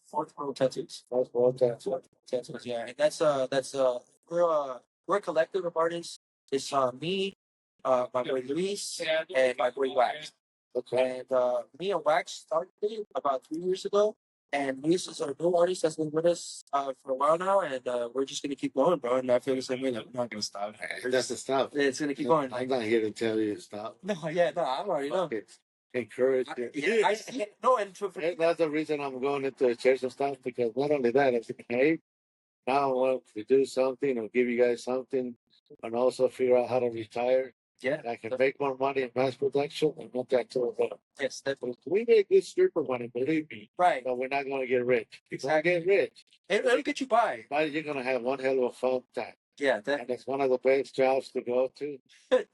Tattoos. Fourth World Tattoos, yeah. And that's we're a collective of artists. It's me, my boy Luis, and my boy Wax. Okay. And me and Wax started about 3 years ago. And Luis is a new artist that's been with us for a while now, and we're just gonna keep going, bro. And I feel the same way. Like, we're not gonna stop. That's the stuff. It's gonna keep going. I'm not here to tell you to stop. No, yeah, no, I'm already know. Encourage you. Yeah, I see. No, and that's the reason I'm going into the church and stuff, because not only that, I think, hey, now I want to do something or give you guys something, and also figure out how to retire. Yeah, I can make more money in mass production and not that too. Yes, definitely. We make good stripper money, believe me. Right. But we're not going to get rich. Exactly. Get rich. It'll get you by. But you're going to have one hell of a fun time. Yeah, and it's one of the best jobs to go to.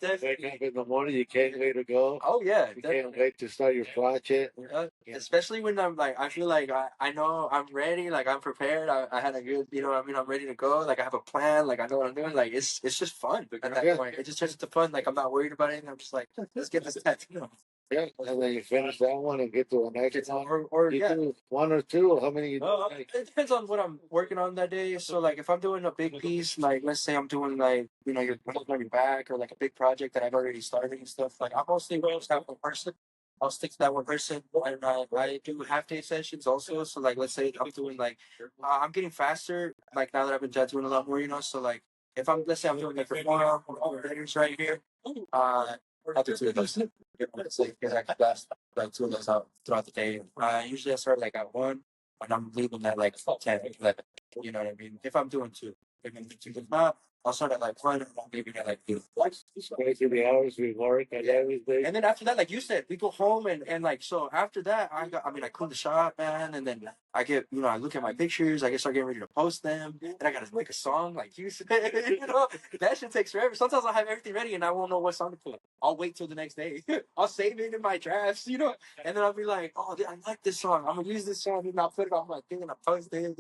Definitely. Wake up in the morning, you can't wait to go. Oh yeah, you can't wait to start your project. Especially when I'm like, I feel like I know I'm ready, like I'm prepared. I had a good, you know what I mean, I'm ready to go. Like I have a plan, like I know what I'm doing. Like it's just fun at that point. It just turns into fun. Like I'm not worried about anything. I'm just like, let's get this tattoo. Yeah, and then you finish that one and get to the next one. Or you do 1 or 2, or how many you do? It depends on what I'm working on that day. So like if I'm doing a big piece, like let's say I'm doing like, you know, you're working on your back or like a big project that I've already started and stuff, like I mostly will have one person. I'll stick to that one person. And I do half-day sessions also. So like, let's say I'm doing like, I'm getting faster. Like now that I've been tattooing a lot more, so like if let's say I'm doing like a forearm or letters right here, I'll do two of those. It's like because I can blast like two of those out throughout the day. Usually I start like at 1, and I'm leaving at like 10, 11. You know what I mean? If I'm doing two, if I'm doing two, I'll start at like 1, and I'm leaving at like 2. Crazy the hours we work and everything. And then after that, like you said, we go home and like so after that, I clean the shop, man, and then I get I look at my pictures, I get start getting ready to post them, and I gotta make a song like you said, that shit takes forever. Sometimes I'll have everything ready and I won't know what song to put. I'll wait till the next day. I'll save it in my drafts, and then I'll be like, oh, I like this song. I'm gonna use this song and I'll put it on my thing and I'll post it.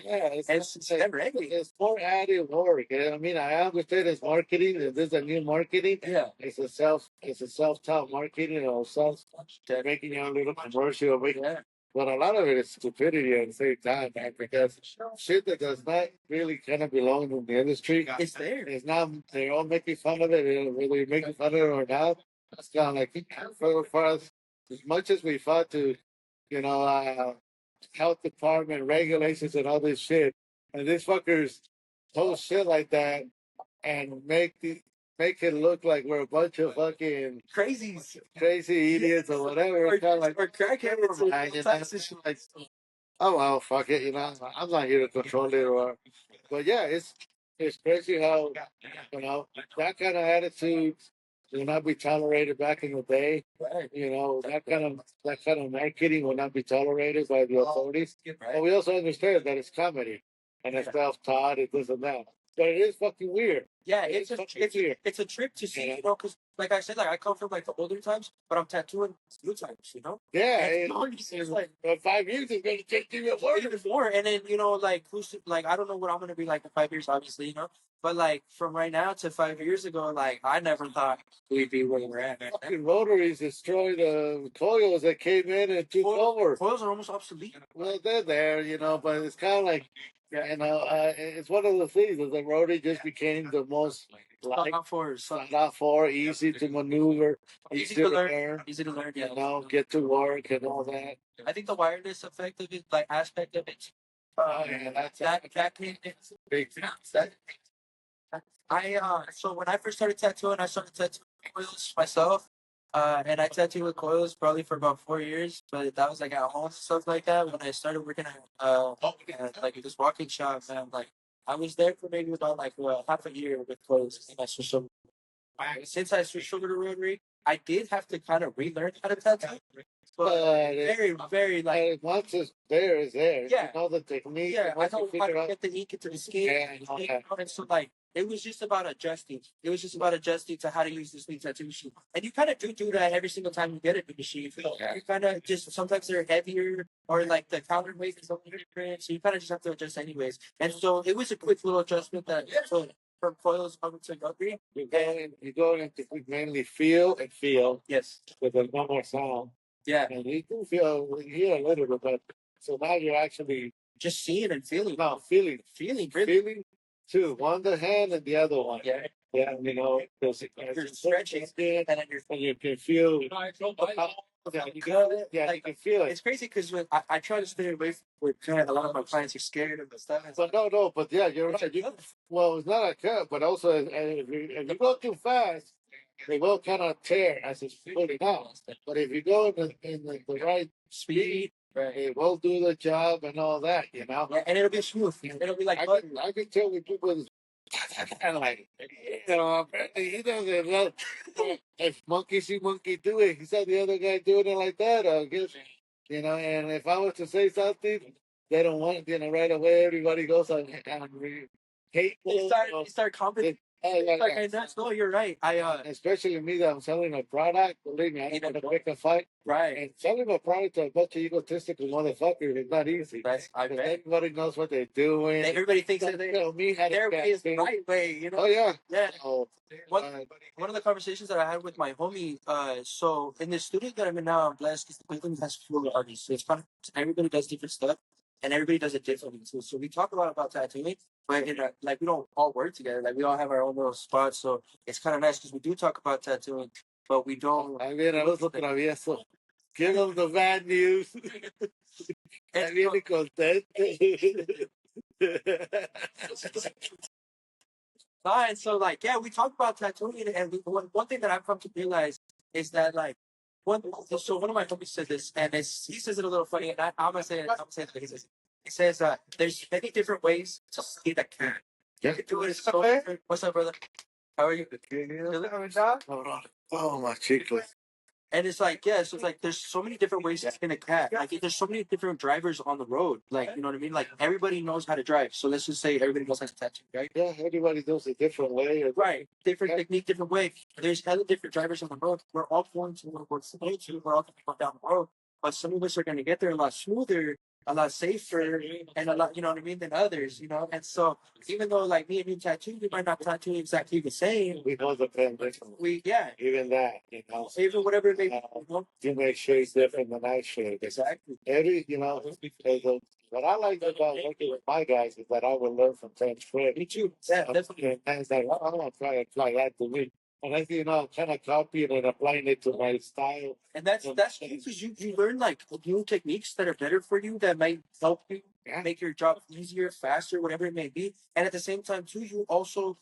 Yeah, It's never ending. It's more added work. I mean, I understand it's marketing. This is a new marketing. Yeah. It's a self-taught marketing or making your own little commercial. But a lot of it is stupidity at the same time, man, because shit that does not really kind of belong in the industry. It's there. It's not, they're all making fun of it, whether you're making fun of it or not. It's kind of like, for us, as much as we fought to, health department regulations and all this shit, and these fuckers post shit like that and make it look like we're a bunch of fucking Crazies, crazy idiots or whatever. or kind of like crackheads. like, oh well, fuck it. I'm not here to control it, but yeah, it's crazy how that kind of attitude will not be tolerated back in the day. That kind of marketing will not be tolerated by the authorities. But we also understand that it's comedy and it's self-taught, it this and that. But it is fucking weird. Yeah, it's a trip to see, because like I said, like I come from like the older times, but I'm tattooing new times, Yeah, it's like 5 years is gonna take even worse. even more, and then like I don't know what I'm gonna be like in 5 years, obviously, but like from right now to 5 years ago, like I never thought we'd be where we're at. Fucking rotaries destroyed the coils that came in and took over. Coils are almost obsolete. Well, they're there, but it's kind of like, it's one of the things that the rotary just became the most sought out for, easy to maneuver, easy to learn, Yeah. get to work and all that. I think the wireless effect of it, like aspect of it, that came Big. that so when I first started tattooing, I started tattooing coils myself. And I tattooed with coils probably for about 4 years, but that was like at home and stuff like that. When I started working at like this walking shop, man, like I was there for maybe about like half a year with coils. And I switched over. Since I switched over to rotary, I did have to kind of relearn how to tattoo. But very, very like once it's there, it's there. Yeah. You know the technique. Yeah, I know how to out. get the ink into the skin. Yeah. And so like it was just about adjusting. It was just about adjusting to how to use this new tattoo machine. And you kind of do that every single time you get a new machine. You kind of just sometimes they're heavier or like the counterweight is something different. So you kind of just have to adjust anyways. And so it was a quick little adjustment that so from coils over to rotary. You go into mainly feel and feel. Yes. With a normal sound. Yeah. And you do feel, you hear a little bit, but so now you're actually just seeing and feeling. No, feeling too. One the hand and the other one. Yeah. Yeah, because you're stretching and then you can feel. You can feel it. It's crazy because I try to stay away from a lot of my clients are scared of the stuff. But but yeah, you're right. Well, it's not a cut, but also if you go too fast, they will kind of tear as it's pulling out. But if you go in the right speed, it will do the job and all that, Yeah, and it'll be smooth. It'll be like I can tell when people and like, he doesn't know. If monkey see monkey do it, he saw the other guy doing it like that, I guess, and if I was to say something, they don't want, right away, everybody goes on hateful. You start commenting. No, you're right. Especially me that I'm selling a product, believe me, I ain't gonna pick a fight. Right. And selling a product to a bunch of egotistical motherfuckers is not easy. I bet. Everybody knows what they're doing. Everybody thinks that tell me how their way is the right way, Oh yeah. Yeah. Oh, one of the conversations that I had with my homie, so in the studio that I'm in now, I'm blessed because the building has full of artists. So it's fun. Everybody does different stuff and everybody does it differently too. So we talk a lot about tattooing, but we don't all work together. Like we all have our own little spots. So it's kind of nice because we do talk about tattooing, but we don't. I mean, I was travieso. Give them the bad news. And Viene contento. and so like yeah, we talk about tattooing, and one thing that I've come to realize is that like one of my homies said this, and he says it a little funny, and I'm gonna say it. I'm gonna say it. He says there's many different ways to see the cat. You can do it so different. What's up, brother? How are you? Oh, my chicle. And it's like, yeah, so it's like there's so many different ways to skin a cat. Like there's so many different drivers on the road. Like, you know what I mean? Like everybody knows how to drive. So let's just say everybody knows how to tattoo, right? Yeah, everybody knows a different way. Right. Different technique, different way. There's other different drivers on the road. We're all going to where we're supposed to. We're all going to go down the road. But some of us are going to get there a lot smoother, a lot safer, and a lot, you know what I mean, than others, you know? And so even though like me and you tattoo, we might not tattoo exactly the same. We know the pen differently. Yeah. Even that, you know. Even whatever it may be. You make shades different than I shade. Exactly. Every, you know, what I like about working with my guys is that I will learn from French Fred. Me too. Yeah, definitely. And it's like, I want to try and apply that to me. And I, you know, kind of copying and applying it to my style. And that's true because you learn like new techniques that are better for you that might help you make your job easier, faster, whatever it may be. And at the same time too, you also,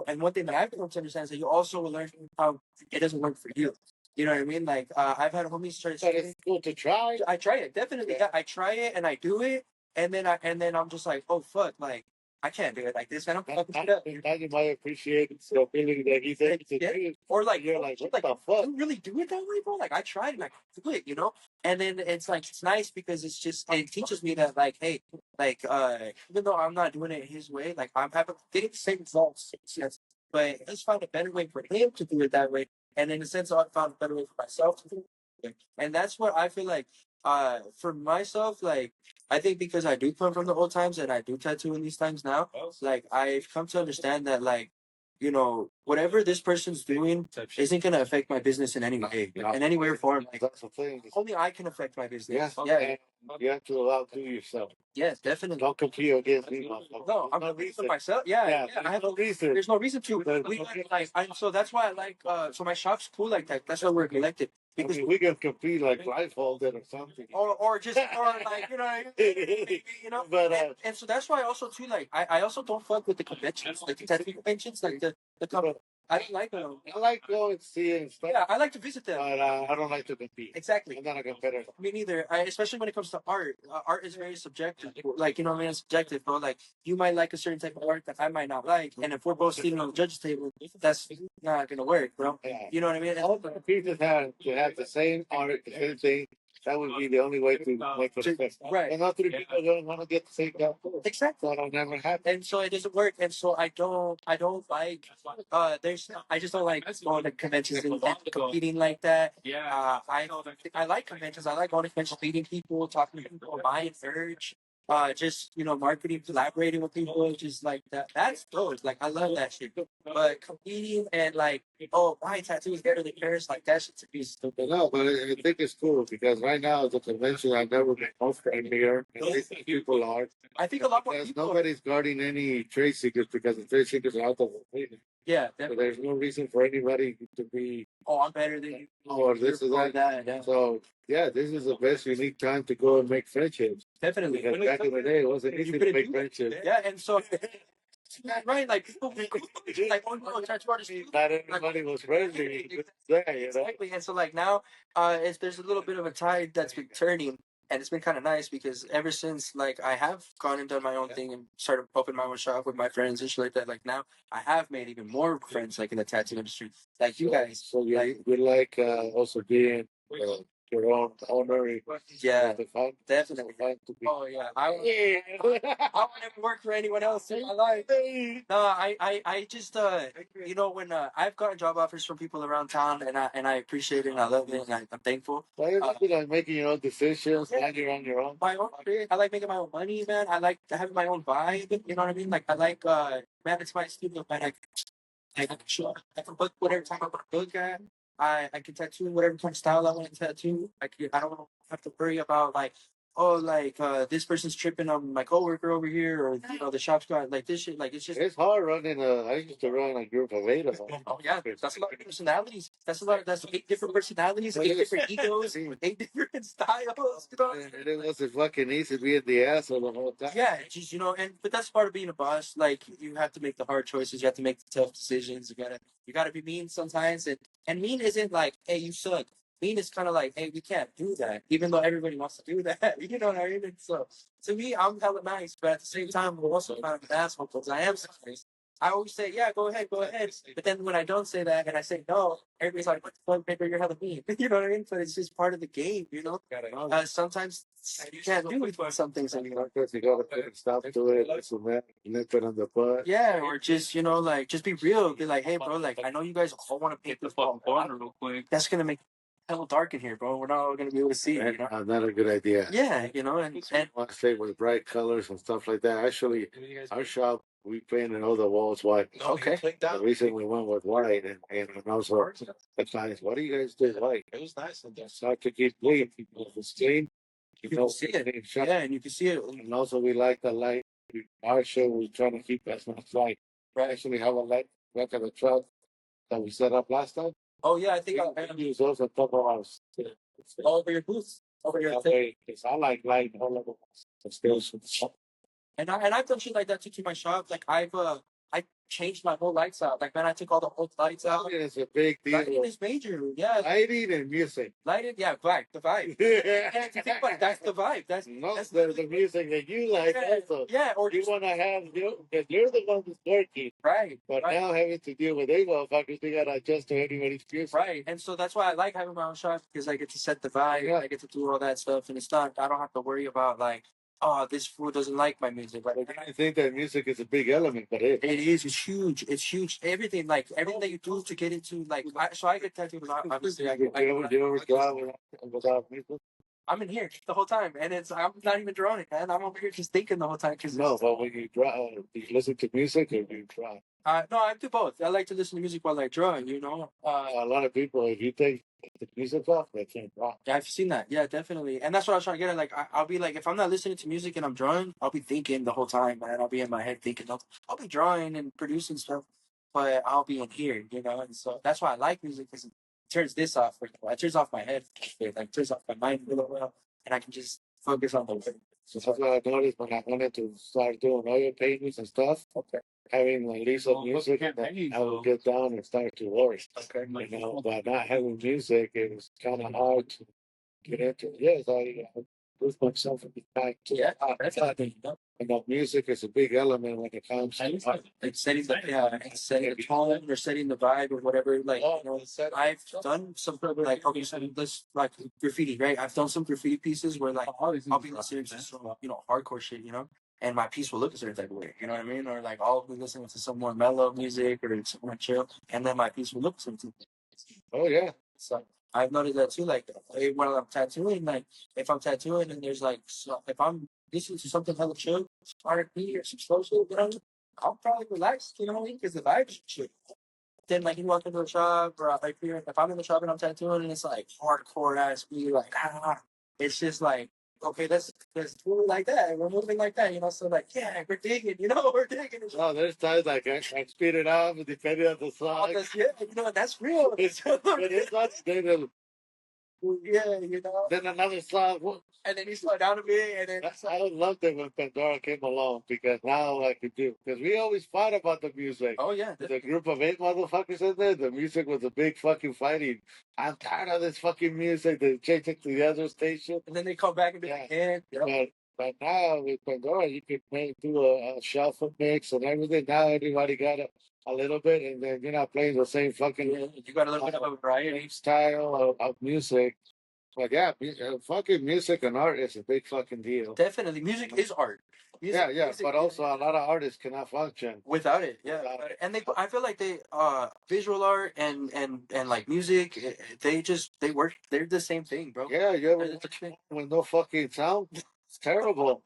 and one thing that I've come to understand is that you also will learn how it doesn't work for you. You know what I mean? Like I've had homies try So it's cool to try. I try it definitely. Yeah, I try it and I do it, and then I'm just like, oh fuck, like I can't do it like this, man. I'm fucking shit up. Now you might appreciate the ability that he's able to do it. Or like You're like, what the fuck? You really do it that way, bro? Like I tried and I do it, you know? And then it's like it's nice because it teaches me that like, hey, like even though I'm not doing it his way, like I'm getting the same results, yes, but he's found a better way for him to do it that way. And in a sense I found a better way for myself to do it. And that's what I feel like for myself, like I think because I do come from the old times and I do tattoo in these times now, like I've come to understand that like, you know, whatever this person's doing isn't gonna affect my business in any way, in any way or form. Like, That's the thing. only I can affect my business. Yeah, Yeah. you have to allow to yourself. Yes, definitely. Don't compete against me. No, I'm competing for myself. Yeah, Yeah, I have no reason. There's no reason to. There's We no like, so that's why I like. So my shop's cool like that. That's why we're collected. I Because mean, we can compete like blindfolded or something. or just or like you know what I mean? You know. But And so that's why also too like I also don't fuck with the conventions, like the tattoo conventions, like the I don't like them. I like going to see and stuff. Yeah, I like to visit them. But I don't like to compete. Exactly. I'm not a competitor. Me neither. Especially when it comes to art. Art is very subjective. Like, you know what I mean? It's subjective, bro. Like, you might like a certain type of art that I might not like. And if we're both sitting on the judge's table, that's not going to work, bro. Yeah. You know what I mean? All the pieces have to have the same art, the same thing. That would be the only way to make it success. Right. And not three people don't want to get the same job. Exactly. That'll never happen. And so it doesn't work. And so I don't like I just don't like going to conventions and competing like that. I like conventions. I like going to conventions, meeting people, talking to people, buying merch, just you know, marketing, collaborating with people, just like that. That's dope. Like I love that shit. But competing and like, oh, my tattoos better than yours, like that shit to be stupid. No, but I think it's cool because right now at the convention I've never been most here. At least people are. I think a lot more Because people. nobody's guarding any trade secrets because the trade secrets are out of the Yeah, So definitely. there's no reason for anybody to be Oh, I'm better than you. or this or that. Yeah. So yeah, this is the best unique time to go and make friendships. Definitely. Because back in the day, it wasn't easy to make friendships. Yeah, and so right, like people like oh no, tattoo artists. Not everybody was friendly. Yeah, you know. Exactly, and so like now, there's a little bit of a tide that's been turning, and it's been kind of nice because ever since like I have gone and done my own thing and started opening my own shop with my friends and shit like that. Like now, I have made even more friends like in the tattoo industry, like you guys. So you like, we like also being your own owner. yeah, The fun, definitely. fun to be. Oh yeah, I would never work for anyone else in my life. No, I just you know when I've gotten job offers from people around town and I appreciate it and I love it and I'm thankful. Well, it's like making your own decisions, and you're on your own. My own career. I like making my own money, man. I like having my own vibe. You know what I mean? Like I like man, it's my studio, man. I can show, I can book whatever time I want to book at. I can tattoo whatever kind of style I want to tattoo. I don't have to worry about like oh, like this person's tripping on my coworker over here, or the shop's got like this shit. Like it's just It's hard running I used to run a group of 8 of them. oh yeah, that's a lot of personalities. That's 8 different personalities, 8 different egos, 8 different styles. And it wasn't fucking easy being the asshole the whole time. Yeah, just but that's part of being a boss. Like you have to make the hard choices. You have to make the tough decisions. You gotta be mean sometimes, and mean isn't like, hey, you suck. Mean is kind of like, hey, we can't do that, even though everybody wants to do that. You know what I mean? And so to me, I'm hella nice, but at the same time, I'm also kind of an asshole because I am so nice. I always say, yeah, go ahead, go ahead. But then when I don't say that and I say no, everybody's like, what the fuck, paper, you're hella mean. You know what I mean? But it's just part of the game, sometimes you can't do some things anymore. Because you gotta put stop to it, nip it on the butt. Yeah, or just, like, just be real. Be like, hey, bro, like, I know you guys all want to paint this corner real quick. That's going to make it hella dark in here, bro. We're not all going to be able to see it, Not a good idea. Yeah, and I want to stay with bright colors and stuff like that. Actually, our shop, we painted all the walls white. okay. The reason we went with white and also the clients, what do you guys do white? It was nice. It's hard to keep clean. If it's clean, You can see it. clean shop. Yeah, and you can see it. And also we like the light. Our show, we trying to keep as much light. We actually have a light back of the truck that we set up last time. Oh, yeah, I think We use those on top of our over your booth. Over your that thing. way, 'cause I like light all over the stairs. And I've done shit like that too to my shop. Like I changed my whole lights out. Like man, I took all the old lights out. Lighting is a big deal. Lighting is major. Yeah. Lighting and music. Lighting, yeah, vibe. The vibe. And if you think about it, that's the vibe. That's the music that you like also. Yeah, or You just want to have because you're the one who's working. right. But right. now having to deal with they motherfuckers, they gotta adjust to anybody's music. Right, and so that's why I like having my own shop because I get to set the vibe, Yeah. I get to do all that stuff, and I don't have to worry about like, oh, this fool doesn't like my music. But I think that music is a big element, but it is. It's huge. It's huge. Everything that you do to get into like, I get tattooed. Obviously, you ever draw without music? I'm in here the whole time, and I'm not even drawing, man. I'm over here just thinking the whole time. No, but when you draw, do you listen to music or do you draw? No, I do both. I like to listen to music while I draw. A lot of people, if you take the music off, they can't draw. I've seen that. Yeah, definitely. And that's what I was trying to get at. Like, I'll be like, if I'm not listening to music and I'm drawing, I'll be thinking the whole time, man. I'll be in my head thinking. I'll be drawing and producing stuff, but I'll be in here, And so that's why I like music because it turns this off. It turns off my head. It like turns off my mind really well, and I can just focus on the work. So that's what I noticed when I wanted to start doing oil paintings and stuff. Okay. Having like Lisa music, I would get down and start to work. Okay. But not having music, it was kind of hard to get into. Yes, I put myself in the back. Yeah, that's how I think. Music is a big element when it comes to Like setting the tone or setting the vibe or whatever. Like I've done some like okay, so let's like graffiti, right? I've done some graffiti pieces where like I'll be listening to some hardcore shit, and my piece will look a certain type of way, you know what I mean? Or like I'll be listening to some more mellow music or some more chill, and then my piece will look something. Oh yeah. So I've noticed that too. Like while I'm tattooing, like if I'm tattooing and there's like if I'm listening to something hella chill, R&B or some slow shit, I'll probably relax, because the vibe is chill. Then like you walk into the shop or like if I'm in the shop and I'm tattooing and it's like hardcore ass beat, like it's just like okay, let's move like that. We're moving like that, So like yeah, we're digging, we're digging. Oh, there's times like I speed it up depending on the song. Yeah, that's real. It's not stable. Yeah, Then another song. And then you slow down a bit, and then I loved it when Pandora came along because now I could do because we always fought about the music. Oh yeah, the group of 8 motherfuckers in there. The music was a big fucking fighting. I'm tired of this fucking music. They change it to the other station, and then they come back and be like, yeah. But now with Pandora, you could do a shuffle mix and everything. Now everybody got a little bit, and then you're not playing the same fucking. You got a little bit of a variety style of music. But yeah, fucking music and art is a big fucking deal. Definitely, music is art. Music, but also a lot of artists cannot function without it. Yeah, and I feel like they visual art and like music, they work. They're the same thing, bro. Yeah, you ever with no fucking sound? It's terrible.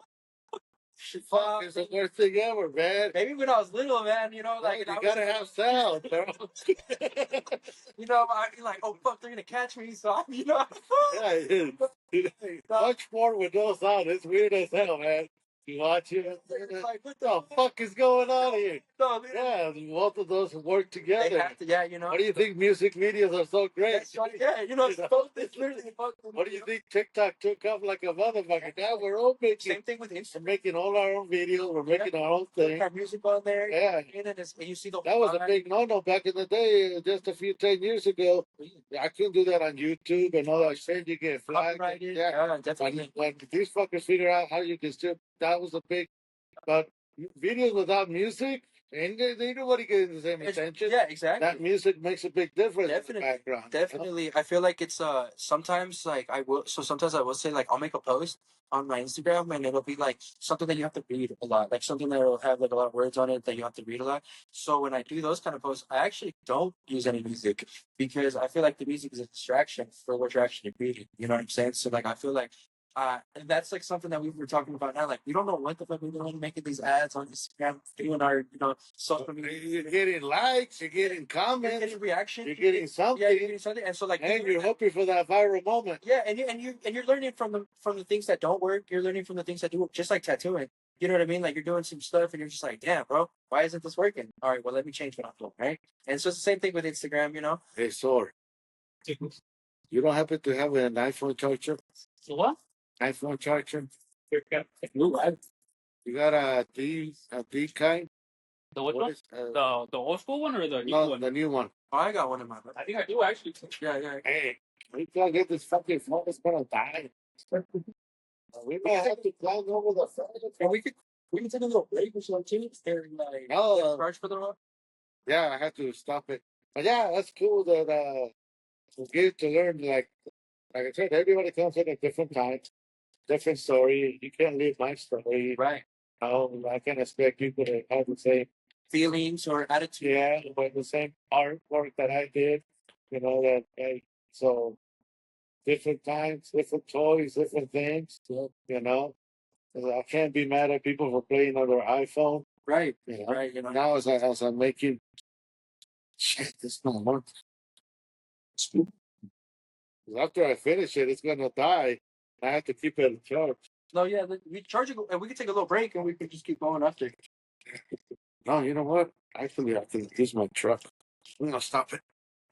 Fuck, it's the worst thing ever, man. Maybe when I was little, man, you know, like You I gotta was, have sound, bro. you know, I'd be like, oh fuck, they're gonna catch me, so you know. Yeah, much more with no sound. It's weird as hell, man. You watch it, Like, what the fuck is going on here? No, Yeah, both of those work they together. have to, yeah, you know. Why do you think music videos are so great? That's right, yeah, you know, it's both. It's literally both. What do you think TikTok took off like a motherfucker? Now we're all making, Same thing with Instagram. we're making all our own videos. We're making our own thing. Our music on there. Yeah. And you see the That was a big no-no back in the day, just a few 10 years ago. I couldn't do that on YouTube and all that shit. You get flagged. copyrighted. Yeah, Yeah, definitely. when these fuckers figure out how you can still, that was a big. But videos without music, and nobody getting the same attention. Yeah, exactly. That music makes a big difference in the background. Definitely. I feel like it's sometimes like sometimes I will say like I'll make a post on my Instagram and it'll be like something that you have to read a lot, like something that will have like a lot of words on it that you have to read a lot. So when I do those kind of posts, I actually don't use any music because I feel like the music is a distraction for what you're actually reading. You know what I'm saying? So like I feel like and that's like something that we were talking about now. Like we don't know what the fuck we're doing, making these ads on Instagram, doing our social media. You're getting likes, you're getting comments, You're getting reaction, you're getting something. Yeah, you're getting something, and so like you're hoping for that viral moment. Yeah, and you're learning from the things that don't work. You're learning from the things that do work, just like tattooing. You know what I mean? Like you're doing some stuff, and you're just like, damn, bro, why isn't this working? All right, well, let me change what I'm doing, right? And so it's the same thing with Instagram, you know. Hey, Sor, you don't happen to have an iPhone charger? What? iPhone charger? New life. You got a D kind? The which What one? is, The old school one or the new no, one? the new one. Oh, I got one in my. I think I do actually. Yeah. Hey, we can't get this fucking phone. It's gonna die. We may have to climb over the fence. And we can take a little break or something too. And like No. charge for the road. Yeah, I had to stop it. But yeah, that's cool that we get to learn. Like I said, everybody comes in at different times, different story. You can't live my story. Right. I can't expect people to have the same Feelings or attitude. yeah, but the same artwork that I did. So different times, different toys, different things. You know, I can't be mad at people for playing on their iPhone. Right. You know? Right. You know. Now as I'm making shit, this not work. After I finish it, it's gonna die. I have to keep it charged. No, yeah, we charge it, and we can take a little break, and we can just keep going after. No, you know what? Actually, I can use my truck. I'm gonna stop it.